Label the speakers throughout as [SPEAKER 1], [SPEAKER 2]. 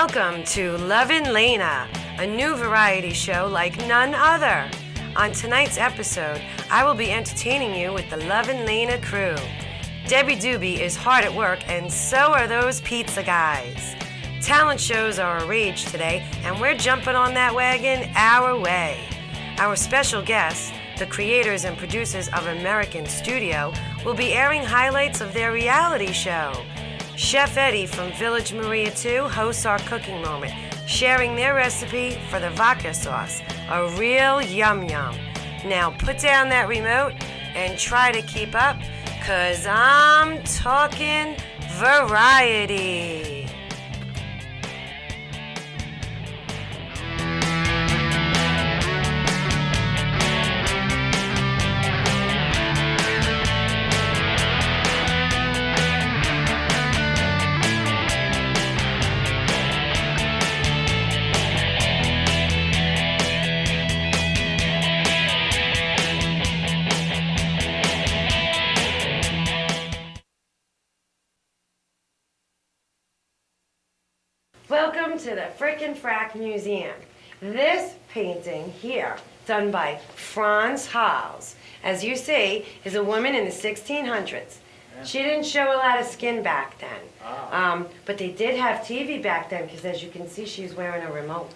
[SPEAKER 1] Welcome to Lovin Leyna, a new variety show like none other. On tonight's episode, I will be entertaining you with the Lovin Leyna crew. Debbie Doobie is hard at work, and so are those pizza guys. Talent shows are a rage today, and we're jumping on that wagon our way. Our special guests, the creators and producers of American Studio, will be airing highlights of their reality show. Chef Eddie from Village Maria 2 hosts our cooking moment, sharing their recipe for the vodka sauce, a real yum-yum. Now put down that remote and try to keep up, 'cause I'm talking variety. Welcome to the Frickin' Frack Museum. This painting here, done by Franz Hals, as you see, is a woman in the 1600s. She didn't show a lot of skin back then, but they did have TV back then, because as you can see, she's wearing a remote.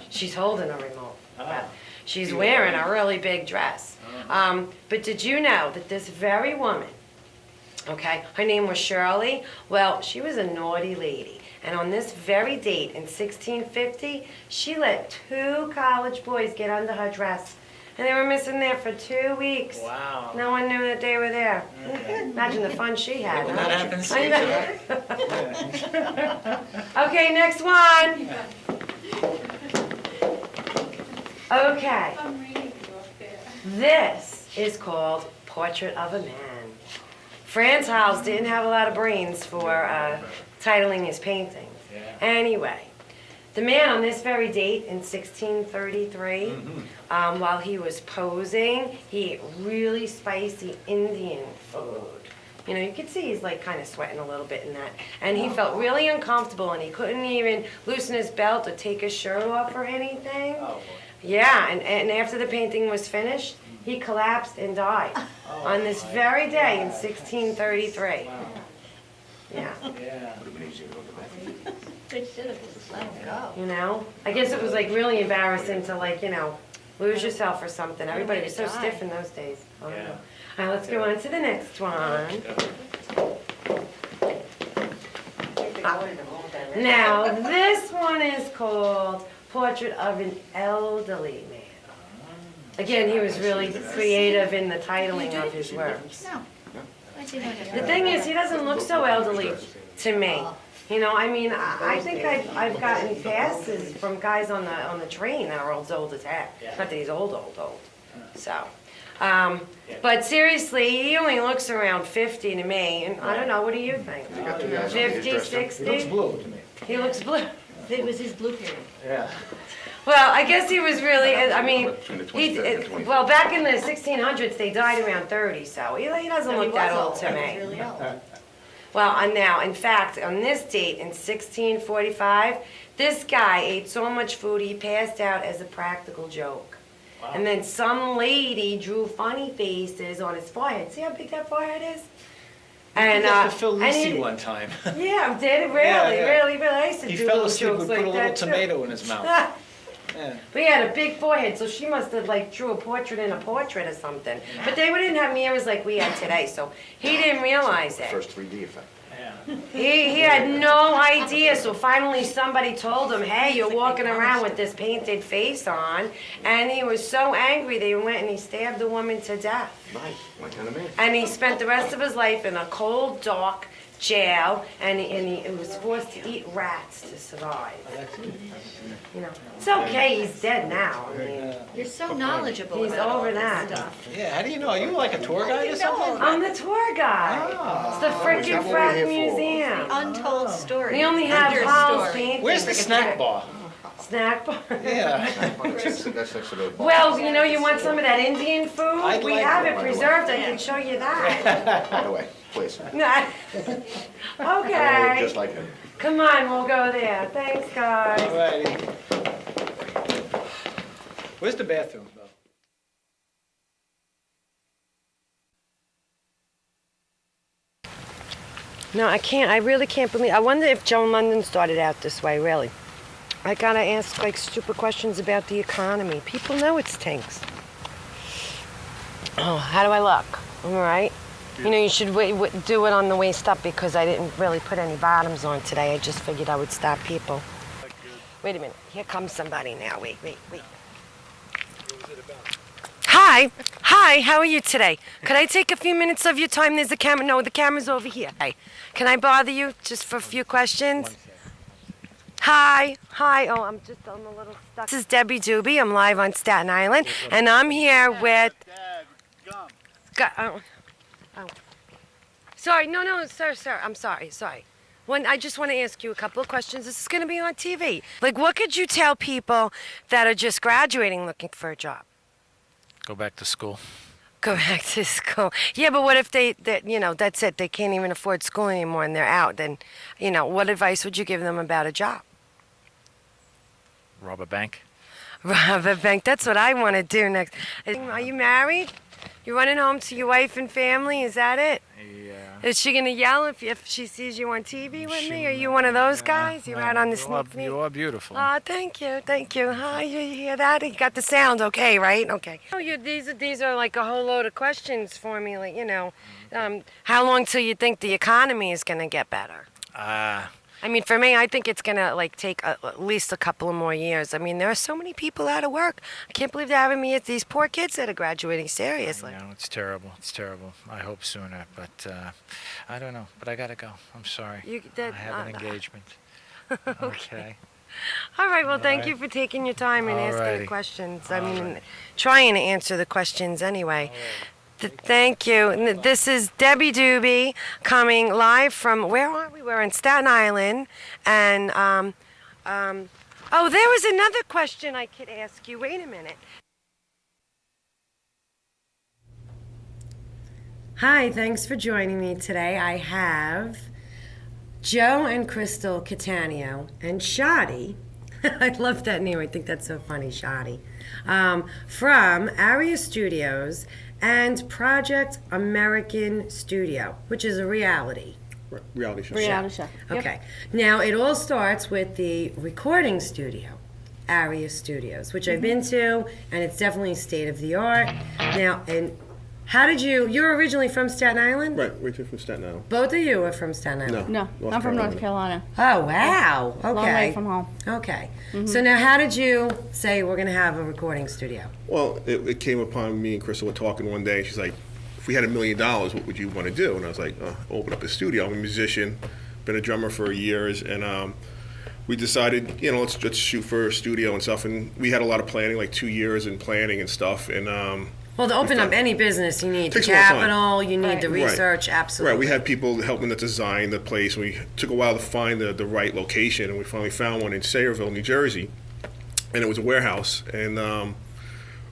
[SPEAKER 1] She's holding a remote. But she's wearing a really big dress. But did you know that this very woman, okay, her name was Shirley? Well, she was a naughty lady. And on this very date in 1650, she let 2 college boys get under her dress. And they were missing there for 2 weeks.
[SPEAKER 2] Wow.
[SPEAKER 1] No one knew that they were there.
[SPEAKER 2] Okay.
[SPEAKER 1] Imagine the fun she had.
[SPEAKER 2] Well,
[SPEAKER 1] Huh?
[SPEAKER 2] that happens.
[SPEAKER 1] Okay, next one. Okay.
[SPEAKER 3] I'm reading you up there.
[SPEAKER 1] This is called Portrait of a Man. Franz Hals didn't have a lot of brains for titling his paintings.
[SPEAKER 2] Yeah.
[SPEAKER 1] Anyway, the man on this very date in 1633, while he was posing, he ate really spicy Indian food. You know, you could see he's like kind of sweating a little bit in that. And he felt really uncomfortable, and he couldn't even loosen his belt or take his shirt off or anything.
[SPEAKER 2] Oh, boy.
[SPEAKER 1] Yeah, and after the painting was finished, he collapsed and died on this very day in 1633.
[SPEAKER 2] Wow.
[SPEAKER 1] Yeah,
[SPEAKER 2] Yeah.
[SPEAKER 3] They should have just let him go.
[SPEAKER 1] you know? I guess it was like really embarrassing to like, you know, lose yourself or something. Everybody was so stiff in those days. I don't know.
[SPEAKER 2] Yeah.
[SPEAKER 1] All right, let's go on to the next one. Now, this one is called Portrait of an Elderly Man. Again, he was really creative in the titling of his works.
[SPEAKER 3] No. I did not
[SPEAKER 1] The thing is, he doesn't look so elderly to me. You know, I mean, I think I've gotten passes from guys on the train that are as old as heck. Not that he's old. So, but seriously, he only looks around 50 to me, and I don't know, what do you think? 50, 60?
[SPEAKER 2] He looks blue to me.
[SPEAKER 1] He looks blue.
[SPEAKER 3] It was his blue period.
[SPEAKER 2] Yeah.
[SPEAKER 1] Well, I guess he was really, I mean, well, back in the 1600s, they died around 30, so he doesn't look that old to me.
[SPEAKER 3] Really old.
[SPEAKER 1] Well, and now, in fact, on this date in 1645, this guy ate so much food he passed out as a practical joke.
[SPEAKER 2] Wow.
[SPEAKER 1] And then some lady drew funny faces on his forehead. See how big that forehead is?
[SPEAKER 2] And to Phil
[SPEAKER 1] and
[SPEAKER 2] Lisi
[SPEAKER 1] he-
[SPEAKER 2] one time.
[SPEAKER 1] Yeah, did it really,
[SPEAKER 2] Yeah.
[SPEAKER 1] really. I used to
[SPEAKER 2] He
[SPEAKER 1] do
[SPEAKER 2] fell
[SPEAKER 1] little
[SPEAKER 2] asleep
[SPEAKER 1] jokes
[SPEAKER 2] and
[SPEAKER 1] like
[SPEAKER 2] put a little
[SPEAKER 1] that, too.
[SPEAKER 2] tomato in his mouth. Yeah.
[SPEAKER 1] But he had a big forehead, so she must have like drew a portrait in a portrait or something. But they didn't have mirrors like we had today, so he didn't realize it.
[SPEAKER 4] First 3D effect.
[SPEAKER 2] Yeah.
[SPEAKER 1] He had no idea, so finally somebody told him, hey, you're walking around with this painted face on. And he was so angry, they went and he stabbed the woman to death.
[SPEAKER 4] Nice, my kind of man.
[SPEAKER 1] And he spent the rest of his life in a cold, dark jail, and he was forced to eat rats to survive. You know, it's okay, he's dead now. I mean,
[SPEAKER 3] You're so knowledgeable
[SPEAKER 1] he's
[SPEAKER 3] about all
[SPEAKER 1] over
[SPEAKER 3] this
[SPEAKER 1] that.
[SPEAKER 3] stuff.
[SPEAKER 2] Yeah, how do you know? Are you like a tour guide or something?
[SPEAKER 1] I'm the tour guide.
[SPEAKER 2] Oh.
[SPEAKER 1] It's the
[SPEAKER 4] is
[SPEAKER 1] frickin'
[SPEAKER 4] that what we're
[SPEAKER 1] Frack
[SPEAKER 4] here for?
[SPEAKER 1] Museum.
[SPEAKER 3] Untold story.
[SPEAKER 1] We only have Hall's
[SPEAKER 3] Understory.
[SPEAKER 1] paintings.
[SPEAKER 2] Where's the snack bar?
[SPEAKER 1] Snack bar?
[SPEAKER 2] Yeah.
[SPEAKER 4] That's next to the.
[SPEAKER 1] Well, you know, you want some of that Indian food?
[SPEAKER 2] I'd
[SPEAKER 1] We
[SPEAKER 2] like
[SPEAKER 1] have
[SPEAKER 2] it,
[SPEAKER 1] it
[SPEAKER 2] by the way.
[SPEAKER 1] preserved, I can show you that.
[SPEAKER 4] By the way. Please.
[SPEAKER 1] Nah.
[SPEAKER 4] Oh,
[SPEAKER 1] Okay.
[SPEAKER 4] just like him.
[SPEAKER 1] Come on, we'll go there. Thanks, guys.
[SPEAKER 2] All righty. Where's the bathroom, though?
[SPEAKER 1] No, I can't. I really can't believe. I wonder if Joan London started out this way, really. I gotta ask, like, stupid questions about the economy. People know it stinks. Oh, how do I look? All right. You know, you should do it on the waist up because I didn't really put any bottoms on today. I just figured I would stop people. Wait a minute. Here comes somebody now. Wait. Hi. Hi, how are you today? Could I take a few minutes of your time? There's a camera. No, the camera's over here. Hey, can I bother you just for a few questions? Hi. Oh, I'm a little stuck. This is Debbie Doobie. I'm live on Staten Island, and I'm here with... Oh. Sorry, no, sir, I'm sorry. I just want to ask you a couple of questions. This is going to be on TV. Like, what could you tell people that are just graduating looking for a job?
[SPEAKER 5] Go back to school.
[SPEAKER 1] Go back to school. Yeah, but what if that's it. They can't even afford school anymore and they're out. Then, what advice would you give them about a job?
[SPEAKER 5] Rob a bank.
[SPEAKER 1] Rob a bank. That's what I want to do next. Are you married? You running home to your wife and family? Is that it?
[SPEAKER 5] Yeah.
[SPEAKER 1] Is she going to yell if she sees you on TV with me? Are you one of those guys? You're out on the sneak peek?
[SPEAKER 5] You are beautiful.
[SPEAKER 1] Oh, thank you. Hi, you hear that? You got the sound okay, right? Okay. Oh, these are like a whole load of questions for me. Like, how long till you think the economy is going to get better? I mean, for me, I think it's going to take at least a couple of more years. I mean, there are so many people out of work. I can't believe they're having me at these poor kids that are graduating, seriously.
[SPEAKER 5] I know, it's terrible. I hope sooner, but I don't know. But I got to go. I'm sorry. I have an engagement. Okay.
[SPEAKER 1] All right, well, thank you for taking your time and asking the questions. Trying to answer the questions anyway. Thank you. This is Debbie Doobie coming live from, where are we? We're in Staten Island. And, there was another question I could ask you. Wait a minute. Hi, thanks for joining me today. I have Joe and Crystal Catania and Shadi. I love that name. I think that's so funny, Shadi. From Aria Studios and Project American Studio, which is a reality show. Okay. Now, it all starts with the recording studio, Aria Studios, which I've been to, and it's definitely state of the art. Now, and how did you're originally from Staten Island?
[SPEAKER 4] Right, we're from Staten Island.
[SPEAKER 1] Both of you are from Staten Island?
[SPEAKER 3] No, I'm from North Carolina.
[SPEAKER 1] Oh, wow. Okay.
[SPEAKER 3] Long way from home.
[SPEAKER 1] Okay. So now how did you say we're going to have a recording studio?
[SPEAKER 4] Well, it came upon me and Crystal were talking one day. She's like, if we had $1 million, what would you want to do? And I was like, open up a studio. I'm a musician, been a drummer for years, and we decided, let's shoot for a studio and stuff. And we had a lot of planning, like 2 years in planning and stuff. And
[SPEAKER 1] well, to open up any business, you need the capital, you need the research, absolutely.
[SPEAKER 4] Right, we had people helping to design the place. We took a while to find the right location, and we finally found one in Sayreville, New Jersey. And it was a warehouse. And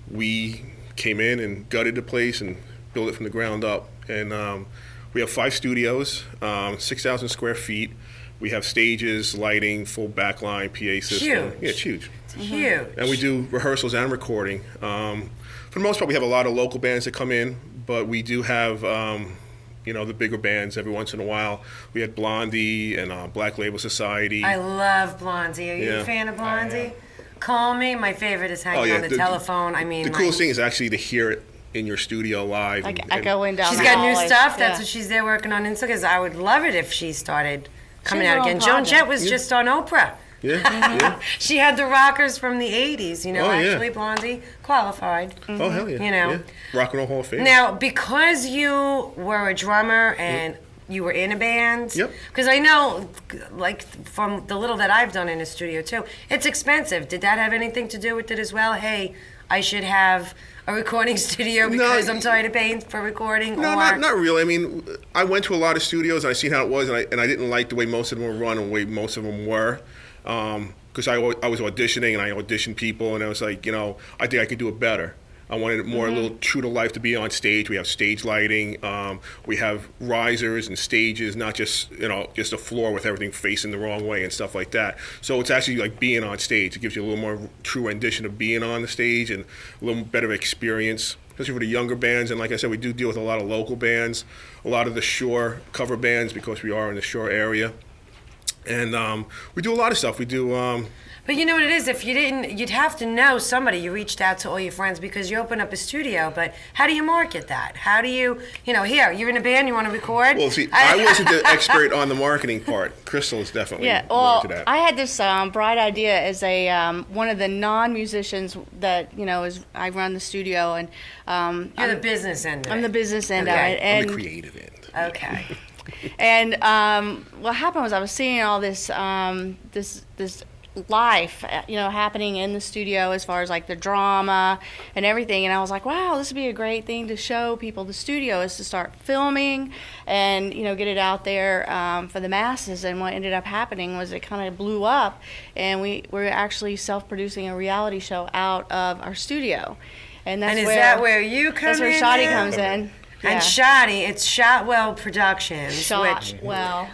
[SPEAKER 4] we came in and gutted the place and built it from the ground up. And we have 5 studios, 6,000 square feet. We have stages, lighting, full backline, PA system.
[SPEAKER 1] Huge.
[SPEAKER 4] Yeah, it's huge.
[SPEAKER 1] It's huge.
[SPEAKER 4] And we do rehearsals and recording. For the most part, we have a lot of local bands that come in, but we do have, the bigger bands every once in a while. We had Blondie and Black Label Society.
[SPEAKER 1] I love Blondie. Are you a fan of Blondie? Call me. My favorite is hanging on the telephone.
[SPEAKER 4] The coolest thing is actually to hear it in your studio live.
[SPEAKER 3] I go in down.
[SPEAKER 1] She's got new stuff. That's what she's there working on Instagram. Because I would love it if she started coming out again. Joan Jett was just on Oprah.
[SPEAKER 4] Yeah.
[SPEAKER 1] She had the rockers from the 80s, actually Blondie qualified.
[SPEAKER 4] Oh, hell yeah. Rock and Roll Hall of Fame.
[SPEAKER 1] Now, because you were a drummer and you were in a band, because I know, from the little that I've done in a studio too, it's expensive. Did that have anything to do with it as well? Hey, I should have a recording studio because I'm tired of paying for recording?
[SPEAKER 4] No, not really. I mean, I went to a lot of studios and I seen how it was, and I didn't like the way most of them were run and the way most of them were. Because I was auditioning and I auditioned people and I was like, I think I could do it better. I wanted it more a little true to life to be on stage. We have stage lighting. We have risers and stages, not just just a floor with everything facing the wrong way and stuff like that. So it's actually like being on stage. It gives you a little more true rendition of being on the stage and a little better experience, especially for the younger bands. And like I said, we do deal with a lot of local bands, a lot of the Shore cover bands because we are in the Shore area. And we do a lot of stuff. We do...
[SPEAKER 1] But you know what it is? If you didn't, you'd have to know somebody. You reached out to all your friends because you opened up a studio. But how do you market that? How do you, here, you're in a band, you want to record?
[SPEAKER 4] Well, see, I wasn't the expert on the marketing part. Crystal is definitely more into that.
[SPEAKER 3] I had this bright idea as a one of the non-musicians that, I run the studio. And
[SPEAKER 1] you're the business end of it.
[SPEAKER 3] I'm the business end
[SPEAKER 1] okay.
[SPEAKER 3] of it. And
[SPEAKER 4] I'm the creative end.
[SPEAKER 1] Okay.
[SPEAKER 3] And what happened was I was seeing all this this life, happening in the studio as far as like the drama and everything. And I was like, wow, this would be a great thing to show people. The studio is to start filming and, get it out there for the masses. And what ended up happening was it kind of blew up, and we're actually self-producing a reality show out of our studio. And that's
[SPEAKER 1] that where you come in?
[SPEAKER 3] That's where Shoddy comes in. Yeah.
[SPEAKER 1] And Shoddy, it's Shotwell Productions.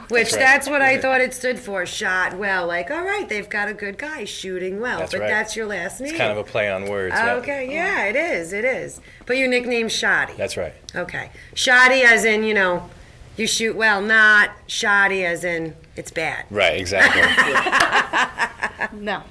[SPEAKER 1] Which that's what I thought it stood for, Shotwell. Like, all right, they've got a good guy shooting well.
[SPEAKER 6] That's
[SPEAKER 1] but
[SPEAKER 6] right.
[SPEAKER 1] That's your last name.
[SPEAKER 6] It's kind of a play on words.
[SPEAKER 1] Okay, yeah, it is. But your nickname's Shoddy.
[SPEAKER 6] That's right.
[SPEAKER 1] Okay. Shoddy as in, you shoot well, not Shoddy as in it's bad.
[SPEAKER 6] Right, exactly.
[SPEAKER 3] No.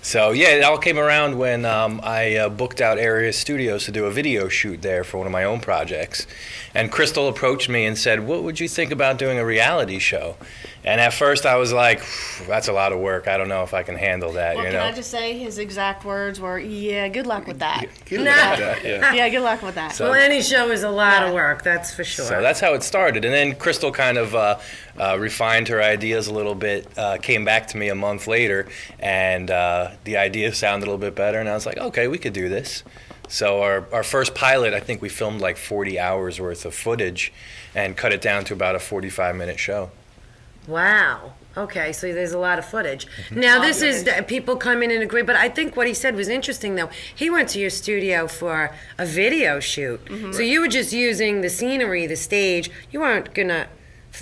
[SPEAKER 6] So, yeah, it all came around when I booked out Area Studios to do a video shoot there for one of my own projects. And Crystal approached me and said, what would you think about doing a reality show? And at first I was like, that's a lot of work. I don't know if I can handle that,
[SPEAKER 3] Well, can I just say his exact words were, yeah, good luck with that.
[SPEAKER 4] Good luck with that, yeah.
[SPEAKER 3] Yeah, good luck with that.
[SPEAKER 6] So-
[SPEAKER 1] Well, any show is a lot of work, that's for sure.
[SPEAKER 6] So that's how it started. And then Crystal kind of refined her ideas a little bit, came back to me a month later, and the idea sounded a little bit better. And I was like, okay, we could do this. So our first pilot, I think we filmed like 40 hours worth of footage and cut it down to about a 45-minute show.
[SPEAKER 1] Wow. Okay, so there's a lot of footage. Now, this is, people come in and agree, but I think what he said was interesting, though. He went to your studio for a video shoot. So you were just using the scenery, the stage. You weren't going to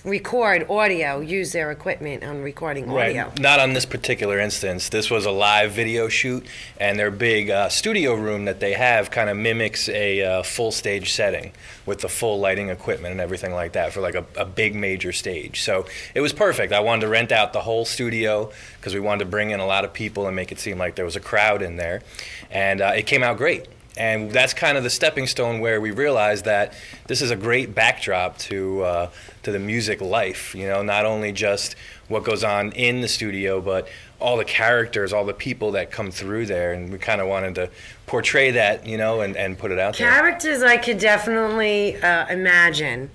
[SPEAKER 1] record audio, use their equipment on recording audio.
[SPEAKER 6] Right. Not on this particular instance. This was a live video shoot, and their big studio room that they have kind of mimics a full stage setting with the full lighting equipment and everything like that for like a big major stage. So it was perfect. I wanted to rent out the whole studio because we wanted to bring in a lot of people and make it seem like there was a crowd in there, and it came out great. And that's kind of the stepping stone where we realized that this is a great backdrop to the music life, not only just what goes on in the studio, but all the characters, all the people that come through there. And we kind of wanted to portray that, and put it out there.
[SPEAKER 1] Characters I could definitely imagine.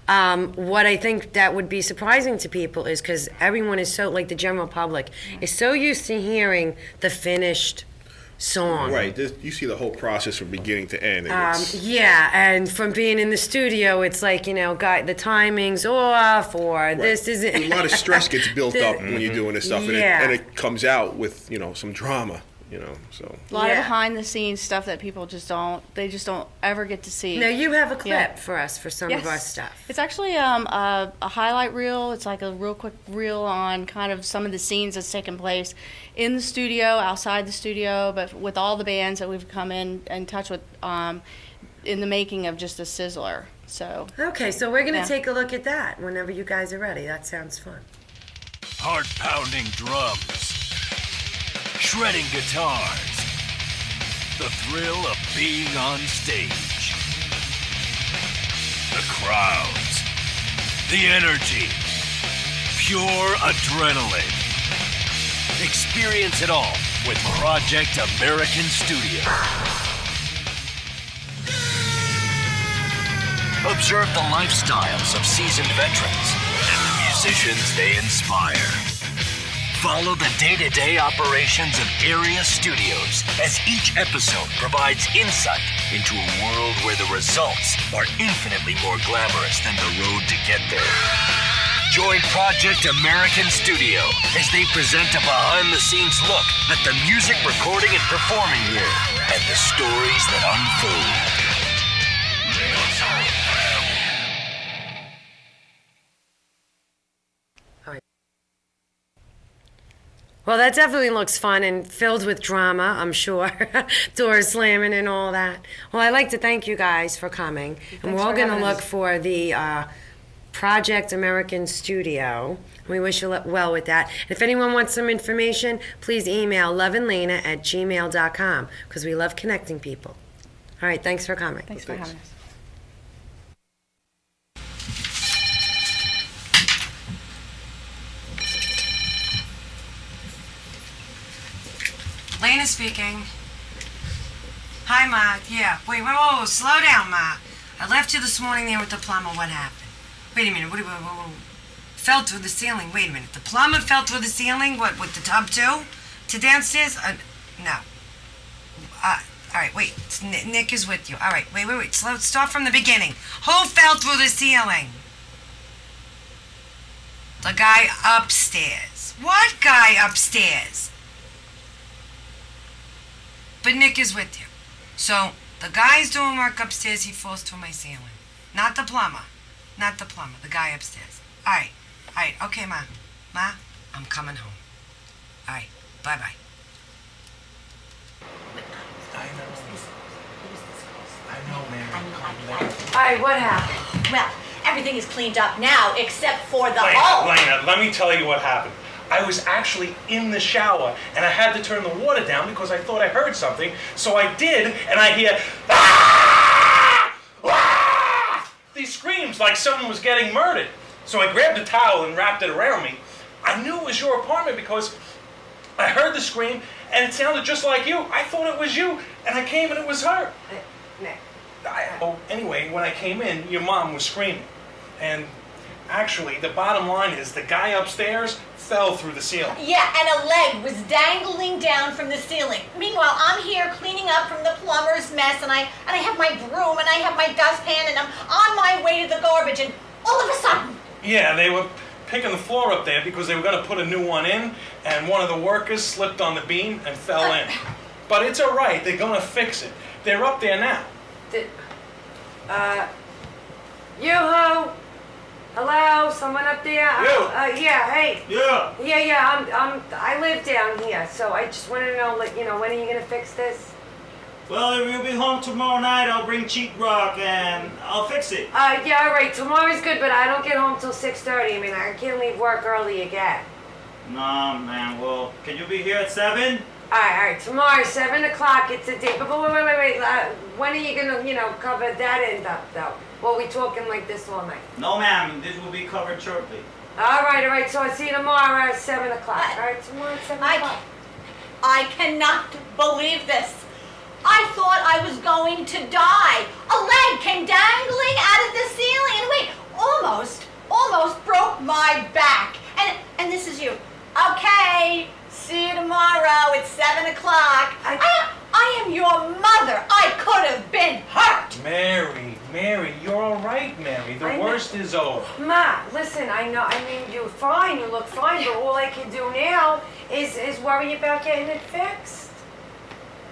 [SPEAKER 1] What I think that would be surprising to people is because everyone is so, like the general public, is so used to hearing the finished song.
[SPEAKER 4] Right. You see the whole process from beginning to end.
[SPEAKER 1] Yeah, and from being in the studio, it's like, the timing's off, or this isn't.
[SPEAKER 4] A lot of stress gets built up when you're doing this stuff, and it comes out with, some drama. So
[SPEAKER 3] A lot of behind the scenes stuff that people just don't ever get to see.
[SPEAKER 1] Now you have a clip for us for some of our stuff.
[SPEAKER 3] It's actually a highlight reel. It's like a real quick reel on kind of some of the scenes that's taken place in the studio, outside the studio, but with all the bands that we've come in touch with in the making of just a Sizzler. So
[SPEAKER 1] okay, so we're gonna take a look at that whenever you guys are ready. That sounds fun.
[SPEAKER 7] Heart-pounding drums. Shredding guitars, the thrill of being on stage, the crowds, the energy, pure adrenaline. Experience it all with Project American Studio. Observe the lifestyles of seasoned veterans and the musicians they inspire. Follow the day-to-day operations of Area Studios as each episode provides insight into a world where the results are infinitely more glamorous than the road to get there. Join Project American Studio as they present a behind-the-scenes look at the music recording and performing here and the stories that unfold.
[SPEAKER 1] Well, that definitely looks fun and filled with drama, I'm sure. Doors slamming and all that. Well, I'd like to thank you guys for coming. And we're all going to look for the Project American Studio. We wish you well with that. If anyone wants some information, please email lovinleyna@gmail.com because we love connecting people. All right, thanks for coming.
[SPEAKER 3] Thanks for having us.
[SPEAKER 1] Lena speaking. Hi, Ma. Yeah. Wait, whoa, slow down, Ma. I left you this morning there with the plumber. What happened? Wait a minute. Whoa. Fell through the ceiling. Wait a minute. The plumber fell through the ceiling? What, with the tub, too? To downstairs? No. All right, wait. Nick is with you. All right, wait. Start from the beginning. Who fell through the ceiling? The guy upstairs. What guy upstairs? But Nick is with you. So, the guy's doing work upstairs, he falls through my ceiling. Not the plumber. The guy upstairs. All right, okay, Ma. Ma, I'm coming home. All right, bye-bye.
[SPEAKER 5] I know, Mary.
[SPEAKER 1] All right, what happened?
[SPEAKER 8] Well, everything is cleaned up now except for the hole.
[SPEAKER 9] Lena, let me tell you what happened. I was actually in the shower, and I had to turn the water down because I thought I heard something. So I did, and I hear, ah! Ah! These screams like someone was getting murdered. So I grabbed a towel and wrapped it around me. I knew it was your apartment because I heard the scream, and it sounded just like you. I thought it was you, and I came and it was her.
[SPEAKER 1] Nick.
[SPEAKER 9] Anyway, when I came in, your mom was screaming. And actually, the bottom line is the guy upstairs fell through the ceiling.
[SPEAKER 8] Yeah, and a leg was dangling down from the ceiling. Meanwhile, I'm here cleaning up from the plumber's mess, and I have my broom, and I have my dustpan, and I'm on my way to the garbage, and all of a sudden...
[SPEAKER 9] Yeah, they were picking the floor up there because they were going to put a new one in, and one of the workers slipped on the beam and fell in. But it's all right. They're going to fix it. They're up there now.
[SPEAKER 1] Yoo-hoo! Hello, someone up there? Yeah, hey.
[SPEAKER 9] Yeah.
[SPEAKER 1] Yeah, I live down here, so I just wanted to know, when are you gonna fix this?
[SPEAKER 10] Well, if you'll be home tomorrow night, I'll bring sheet rock and I'll fix it.
[SPEAKER 1] Yeah, all right, tomorrow's good, but I don't get home till 6:30. I mean, I can't leave work early again.
[SPEAKER 10] Nah, man, well, can you be here at 7?
[SPEAKER 1] All right, tomorrow, 7 o'clock, it's a date. But wait, when are you gonna, cover that end up, though? Or are we talking like this all night?
[SPEAKER 10] No, ma'am, this will be covered shortly.
[SPEAKER 1] All right, so I'll see you tomorrow at 7 o'clock. All right, tomorrow at 7 o'clock.
[SPEAKER 8] I cannot believe this. I thought I was going to die. A leg came dangling out of the ceiling, and wait, almost broke my back. And this is you. Okay, see you tomorrow at 7 o'clock. I am your mother. I could have been hurt.
[SPEAKER 9] Mary, you're all right, Mary. The worst is over.
[SPEAKER 1] Ma, listen, you're fine, you look fine, but all I can do now is worry about getting it fixed.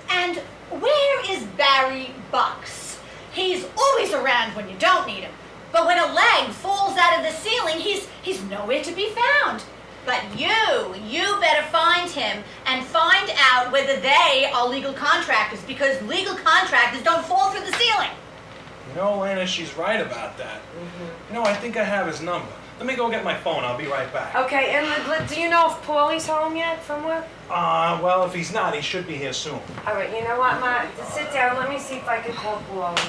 [SPEAKER 8] And where is Barry Bucks? He's always around when you don't need him. But when a leg falls out of the ceiling, he's nowhere to be found. But you better find him and find out whether they are legal contractors, because legal contractors don't fall through the ceiling.
[SPEAKER 9] Lena, she's right about that. Mm-hmm. I think I have his number. Let me go get my phone. I'll be right back.
[SPEAKER 1] Okay, and do you know if Paulie's home yet from work?
[SPEAKER 9] Well, if he's not, he should be here soon.
[SPEAKER 1] All right, you know what, Ma? Sit down. Let me see if I can call Paulie.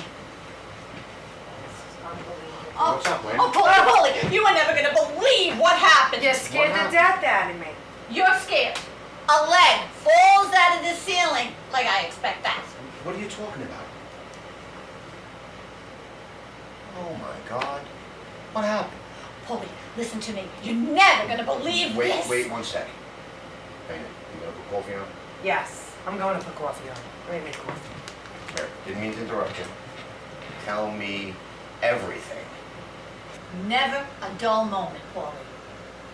[SPEAKER 8] What's up, Wayne? Paulie, you are never going to believe what happened.
[SPEAKER 1] You're scared to death out of me.
[SPEAKER 8] You're scared. A leg falls out of the ceiling, like I expect that.
[SPEAKER 11] What are you talking about? Oh my God. What happened?
[SPEAKER 8] Paulie, listen to me. You're never going to believe this.
[SPEAKER 11] Wait 1 second. Dana, you gonna put coffee on?
[SPEAKER 1] Yes, I'm going to put coffee on. Let me make coffee.
[SPEAKER 11] Here, didn't mean to interrupt you. Tell me everything.
[SPEAKER 8] Never a dull moment, Paulie.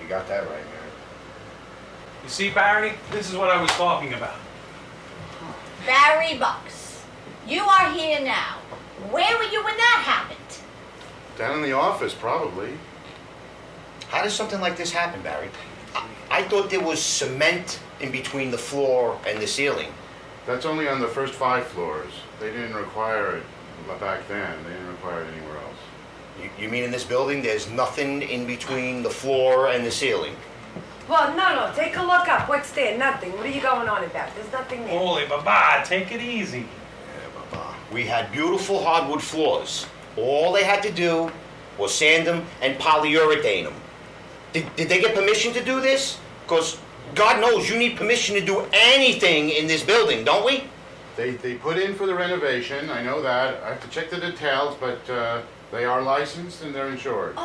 [SPEAKER 11] You got that right, Mary.
[SPEAKER 9] You see, Barry, this is what I was talking about.
[SPEAKER 8] Barry Bucks, you are here now. Where were you when that happened?
[SPEAKER 12] Down in the office, probably.
[SPEAKER 11] How does something like this happen, Barry? I thought there was cement in between the floor and the ceiling.
[SPEAKER 12] That's only on the first 5 floors. They didn't require it back then. They didn't require it anywhere else.
[SPEAKER 11] You mean in this building there's nothing in between the floor and the ceiling?
[SPEAKER 1] Well, no, take a look up. What's there? Nothing. What are you going on about? There's nothing there.
[SPEAKER 9] Holy Baba, take it easy.
[SPEAKER 11] Yeah, Baba. We had beautiful hardwood floors. All they had to do was sand them and polyurethane them. Did they get permission to do this? Because God knows you need permission to do anything in this building, don't we?
[SPEAKER 12] They put in for the renovation. I know that. I have to check the details, but they are licensed and they're insured.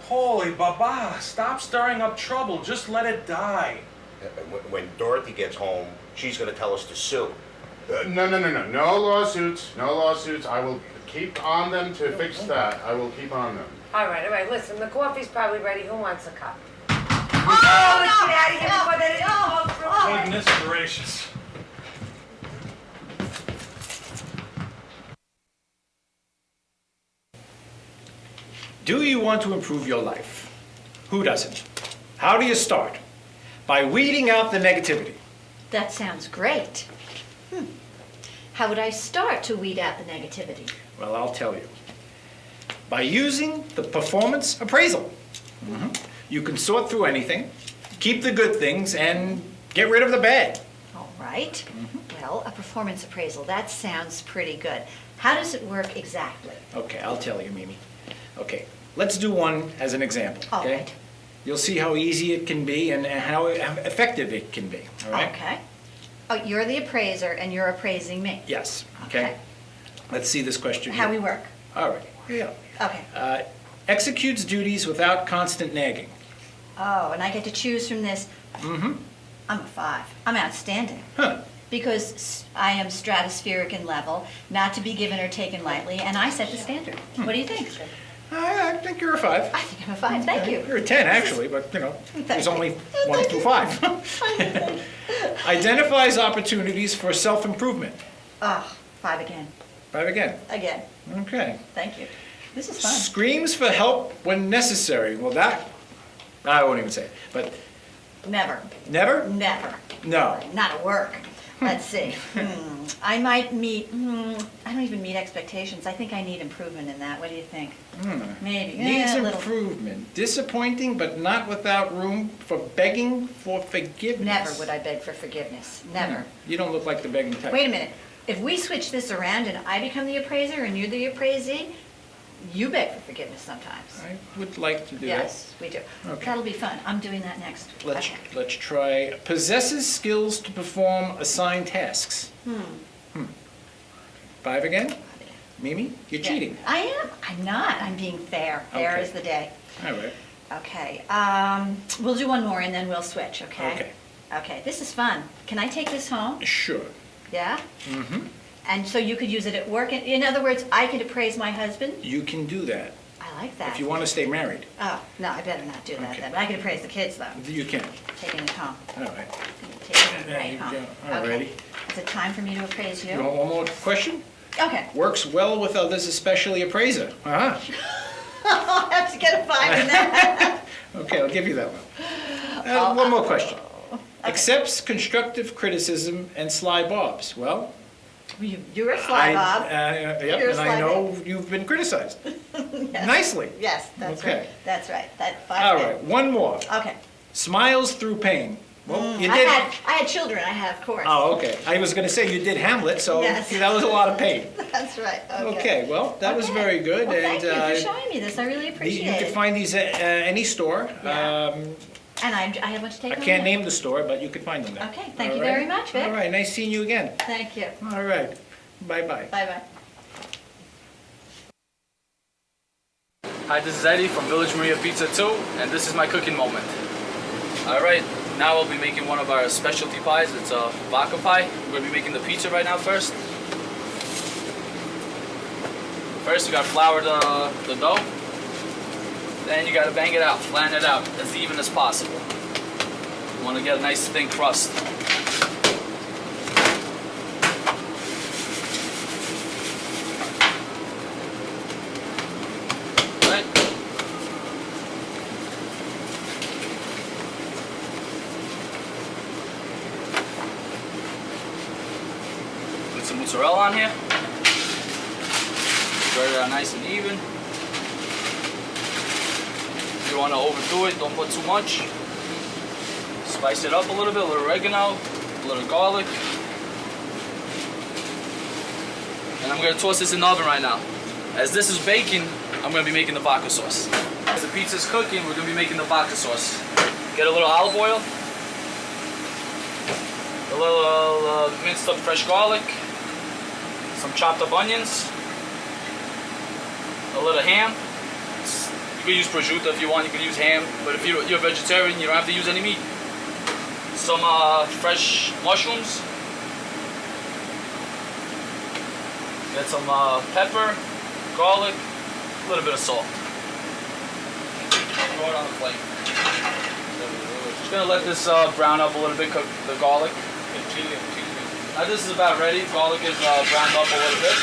[SPEAKER 9] Holy Baba, stop stirring up trouble. Just let it die.
[SPEAKER 11] When Dorothy gets home, she's going to tell us to sue.
[SPEAKER 12] No. No lawsuits. No lawsuits. I will keep on them to fix that. I will keep on them.
[SPEAKER 1] All right. Listen, the coffee's probably ready. Who wants a cup? Oh, let's get out of here before they fall through.
[SPEAKER 9] Goodness gracious.
[SPEAKER 2] Do you want to improve your life? Who doesn't? How do you start? By weeding out the negativity.
[SPEAKER 13] That sounds great. How would I start to weed out the negativity?
[SPEAKER 2] Well, I'll tell you. By using the performance appraisal. You can sort through anything, keep the good things, and get rid of the bad.
[SPEAKER 13] All right. Well, a performance appraisal, that sounds pretty good. How does it work exactly?
[SPEAKER 2] Okay, I'll tell you, Mimi. Okay, let's do one as an example,
[SPEAKER 13] All
[SPEAKER 2] okay?
[SPEAKER 13] right.
[SPEAKER 2] You'll see how easy it can be and how effective it can be, all right?
[SPEAKER 13] Okay. Oh, you're the appraiser and you're appraising me.
[SPEAKER 2] Yes, okay? Let's see this question
[SPEAKER 13] How
[SPEAKER 2] here.
[SPEAKER 13] we work.
[SPEAKER 2] All right, yeah.
[SPEAKER 13] Okay.
[SPEAKER 2] Executes duties without constant nagging.
[SPEAKER 13] Oh, and I get to choose from this. I'm a 5. I'm outstanding.
[SPEAKER 2] Huh.
[SPEAKER 13] Because I am stratospheric in level, not to be given or taken lightly, and I set the standard. What do you think?
[SPEAKER 2] I think you're a 5.
[SPEAKER 13] I think I'm a 5. Thank you.
[SPEAKER 2] You're a 10, actually, but, you know, there's only 1 through 5. Identifies opportunities for self-improvement.
[SPEAKER 13] Oh, 5 again.
[SPEAKER 2] 5 again.
[SPEAKER 13] Again.
[SPEAKER 2] Okay.
[SPEAKER 13] Thank you. This is fun.
[SPEAKER 2] Screams for help when necessary. Well, that, I won't even say it, but
[SPEAKER 13] Never.
[SPEAKER 2] never?
[SPEAKER 13] Never.
[SPEAKER 2] No.
[SPEAKER 13] Not at work. Let's see. I might meet, I don't even meet expectations. I think I need improvement in that. What do you think? Maybe.
[SPEAKER 2] Needs
[SPEAKER 13] Yeah, a little.
[SPEAKER 2] improvement. Disappointing, but not without room for begging for forgiveness.
[SPEAKER 13] Never would I beg for forgiveness. Never.
[SPEAKER 2] You don't look like the begging type.
[SPEAKER 13] Wait a minute. If we switch this around and I become the appraiser and you're the appraisee, you beg for forgiveness sometimes.
[SPEAKER 2] I would like to do
[SPEAKER 13] Yes, we do.
[SPEAKER 2] Okay.
[SPEAKER 13] That'll be fun. I'm doing that next.
[SPEAKER 2] that.
[SPEAKER 13] Okay.
[SPEAKER 2] Let's try. Possesses skills to perform assigned tasks. 5 again? Mimi, you're
[SPEAKER 13] Yeah.
[SPEAKER 2] cheating.
[SPEAKER 13] I am. I'm not. I'm being fair. Fair
[SPEAKER 2] Okay.
[SPEAKER 13] is the day.
[SPEAKER 2] All right.
[SPEAKER 13] Okay. We'll do one more and then we'll switch, okay?
[SPEAKER 2] Okay.
[SPEAKER 13] Okay. This is fun. Can I take this home?
[SPEAKER 2] Sure.
[SPEAKER 13] Yeah? And so you could use it at work. In other words, I could appraise my husband?
[SPEAKER 2] You can do that
[SPEAKER 13] I like that.
[SPEAKER 2] if you want to stay married.
[SPEAKER 13] Oh, no, I better not do that
[SPEAKER 2] Okay.
[SPEAKER 13] then. But I could appraise the kids, though.
[SPEAKER 2] You can.
[SPEAKER 13] Taking it home.
[SPEAKER 2] All right.
[SPEAKER 13] Taking it
[SPEAKER 2] There
[SPEAKER 13] right
[SPEAKER 2] you
[SPEAKER 13] home.
[SPEAKER 2] go. All
[SPEAKER 13] Okay.
[SPEAKER 2] righty.
[SPEAKER 13] Is it time for me to appraise
[SPEAKER 2] You
[SPEAKER 13] you?
[SPEAKER 2] want one more question?
[SPEAKER 13] Okay.
[SPEAKER 2] Works well with others, especially appraiser. Uh-huh.
[SPEAKER 13] I'll have to get a 5 in that.
[SPEAKER 2] Okay, I'll give you that one. One more question. Accepts constructive criticism and sly bobs. Well,
[SPEAKER 13] You're a sly Bob.
[SPEAKER 2] Yep,
[SPEAKER 13] You're a
[SPEAKER 2] and I
[SPEAKER 13] sly
[SPEAKER 2] know you've been criticized.
[SPEAKER 13] Yes.
[SPEAKER 2] Nicely.
[SPEAKER 13] Yes, that's
[SPEAKER 2] Okay.
[SPEAKER 13] right. That's right. That 5.
[SPEAKER 2] All right, one more.
[SPEAKER 13] Okay.
[SPEAKER 2] Smiles through pain. Well, you
[SPEAKER 13] I
[SPEAKER 2] did.
[SPEAKER 13] had children. I have, of course.
[SPEAKER 2] Oh, okay. I was going to say you did Hamlet, so
[SPEAKER 13] Yes.
[SPEAKER 2] that was a lot of pain.
[SPEAKER 13] That's right. Okay.
[SPEAKER 2] Okay, well, that was very good.
[SPEAKER 13] Well, thank you
[SPEAKER 2] and
[SPEAKER 13] for showing me this. I really appreciate
[SPEAKER 2] you
[SPEAKER 13] it.
[SPEAKER 2] can find these at any store.
[SPEAKER 13] Yeah. And I have much to take
[SPEAKER 2] I
[SPEAKER 13] home
[SPEAKER 2] can't
[SPEAKER 13] now.
[SPEAKER 2] name the store, but you can find them there.
[SPEAKER 13] Okay, thank
[SPEAKER 2] All
[SPEAKER 13] you
[SPEAKER 2] right?
[SPEAKER 13] very much, Vic.
[SPEAKER 2] All right, nice seeing you again.
[SPEAKER 13] Thank you.
[SPEAKER 2] All right, bye-bye.
[SPEAKER 13] Bye-bye.
[SPEAKER 14] Hi, this is Eddie from Village Maria Pizza 2, and this is my cooking moment. All right, now I'll be making one of our specialty pies. It's a vodka pie. We're gonna be making the pizza right now first. First, you gotta flour the dough. Then you gotta bang it out, flatten it out as even as possible. You wanna get a nice thin crust. Right. Put some mozzarella on here. Spread it out nice and even. If you want to overdo it, don't put too much. Spice it up a little bit, a little oregano, a little garlic. And I'm going to toss this in the oven right now. As this is baking, I'm going to be making the vodka sauce. As the pizza's cooking, we're going to be making the vodka sauce. Get a little olive oil, a little minced up fresh garlic, some chopped up onions, a little ham. You can use prosciutto if you want, you can use ham, but if you're a vegetarian, you don't have to use any meat. Some fresh mushrooms. Get some pepper, garlic, a little bit of salt. Throw it on the flame. Just gonna let this brown up a little bit, cook the garlic. Now this is about ready. Garlic is browned up a little bit.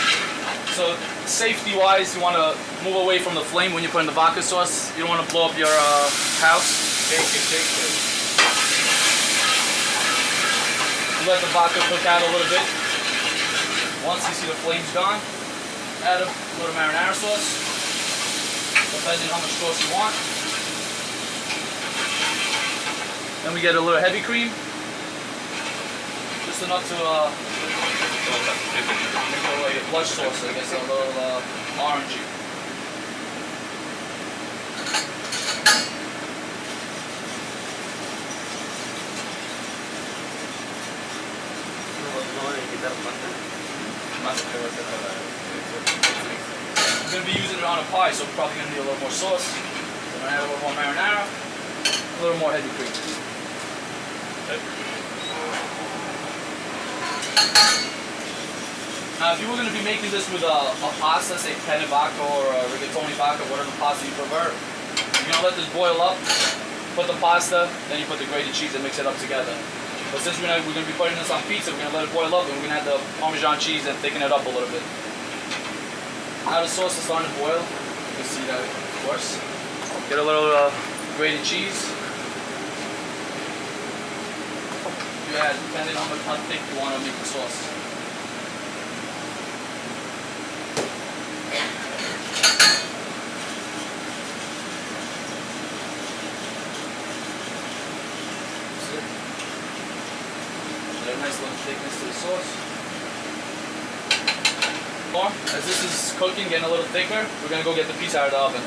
[SPEAKER 14] So safety-wise, you want to move away from the flame when you're putting the vodka sauce. You don't want to blow up your house. Shake it. You let the vodka cook out a little bit. Once you see the flames gone, add a little marinara sauce, depending how much sauce you want. Then we get a little heavy cream, just enough to make a blush sauce, I guess, a little orangey. I'm going to be using it on a pie, so it's probably going to need a little more sauce. So I'm going to add a little more marinara, a little more heavy cream. Now, if you were going to be making this with a pasta, say penne vodka or a rigatoni vodka, whatever pasta you prefer, you're going to let this boil up, put the pasta, then you put the grated cheese and mix it up together. But since we're going to be putting this on pizza, we're going to let it boil up and we're going to add the Parmesan cheese and thicken it up a little bit. Now the sauce is starting to boil. You can see that, of course. Get a little grated cheese. You add, depending on how thick you want to make the sauce. Nice little thickness to the sauce. As this is cooking, getting a little thicker, we're going to go get the pizza out of the oven.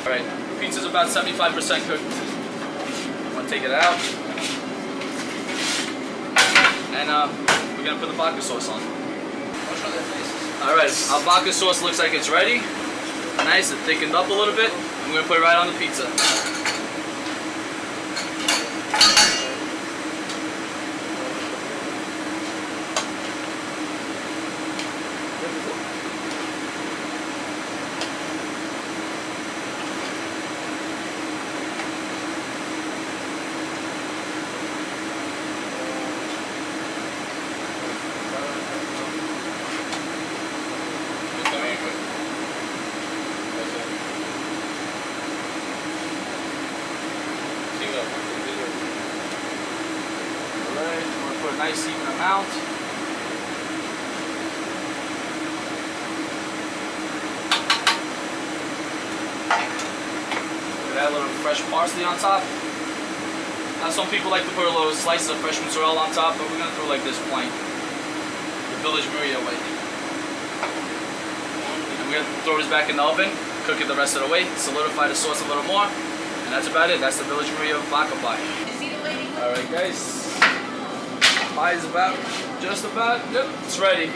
[SPEAKER 14] Alright, the pizza's about 75% cooked. I'm going to take it out. And we're going to put the vodka sauce on. Alright, our vodka sauce looks like it's ready. Nice and thickened up a little bit. And we're going to put it right on the pizza. Nice even amount. Add a little fresh parsley on top. Now some people like to put a little slice of fresh mozzarella on top, but we're going to do it like this plain. The Village Maria way. And we're going to throw this back in the oven, cook it the rest of the way, solidify the sauce a little more, and that's about it. That's the Village Maria vodka pie. Alright guys. Pie is just about, yep, it's ready.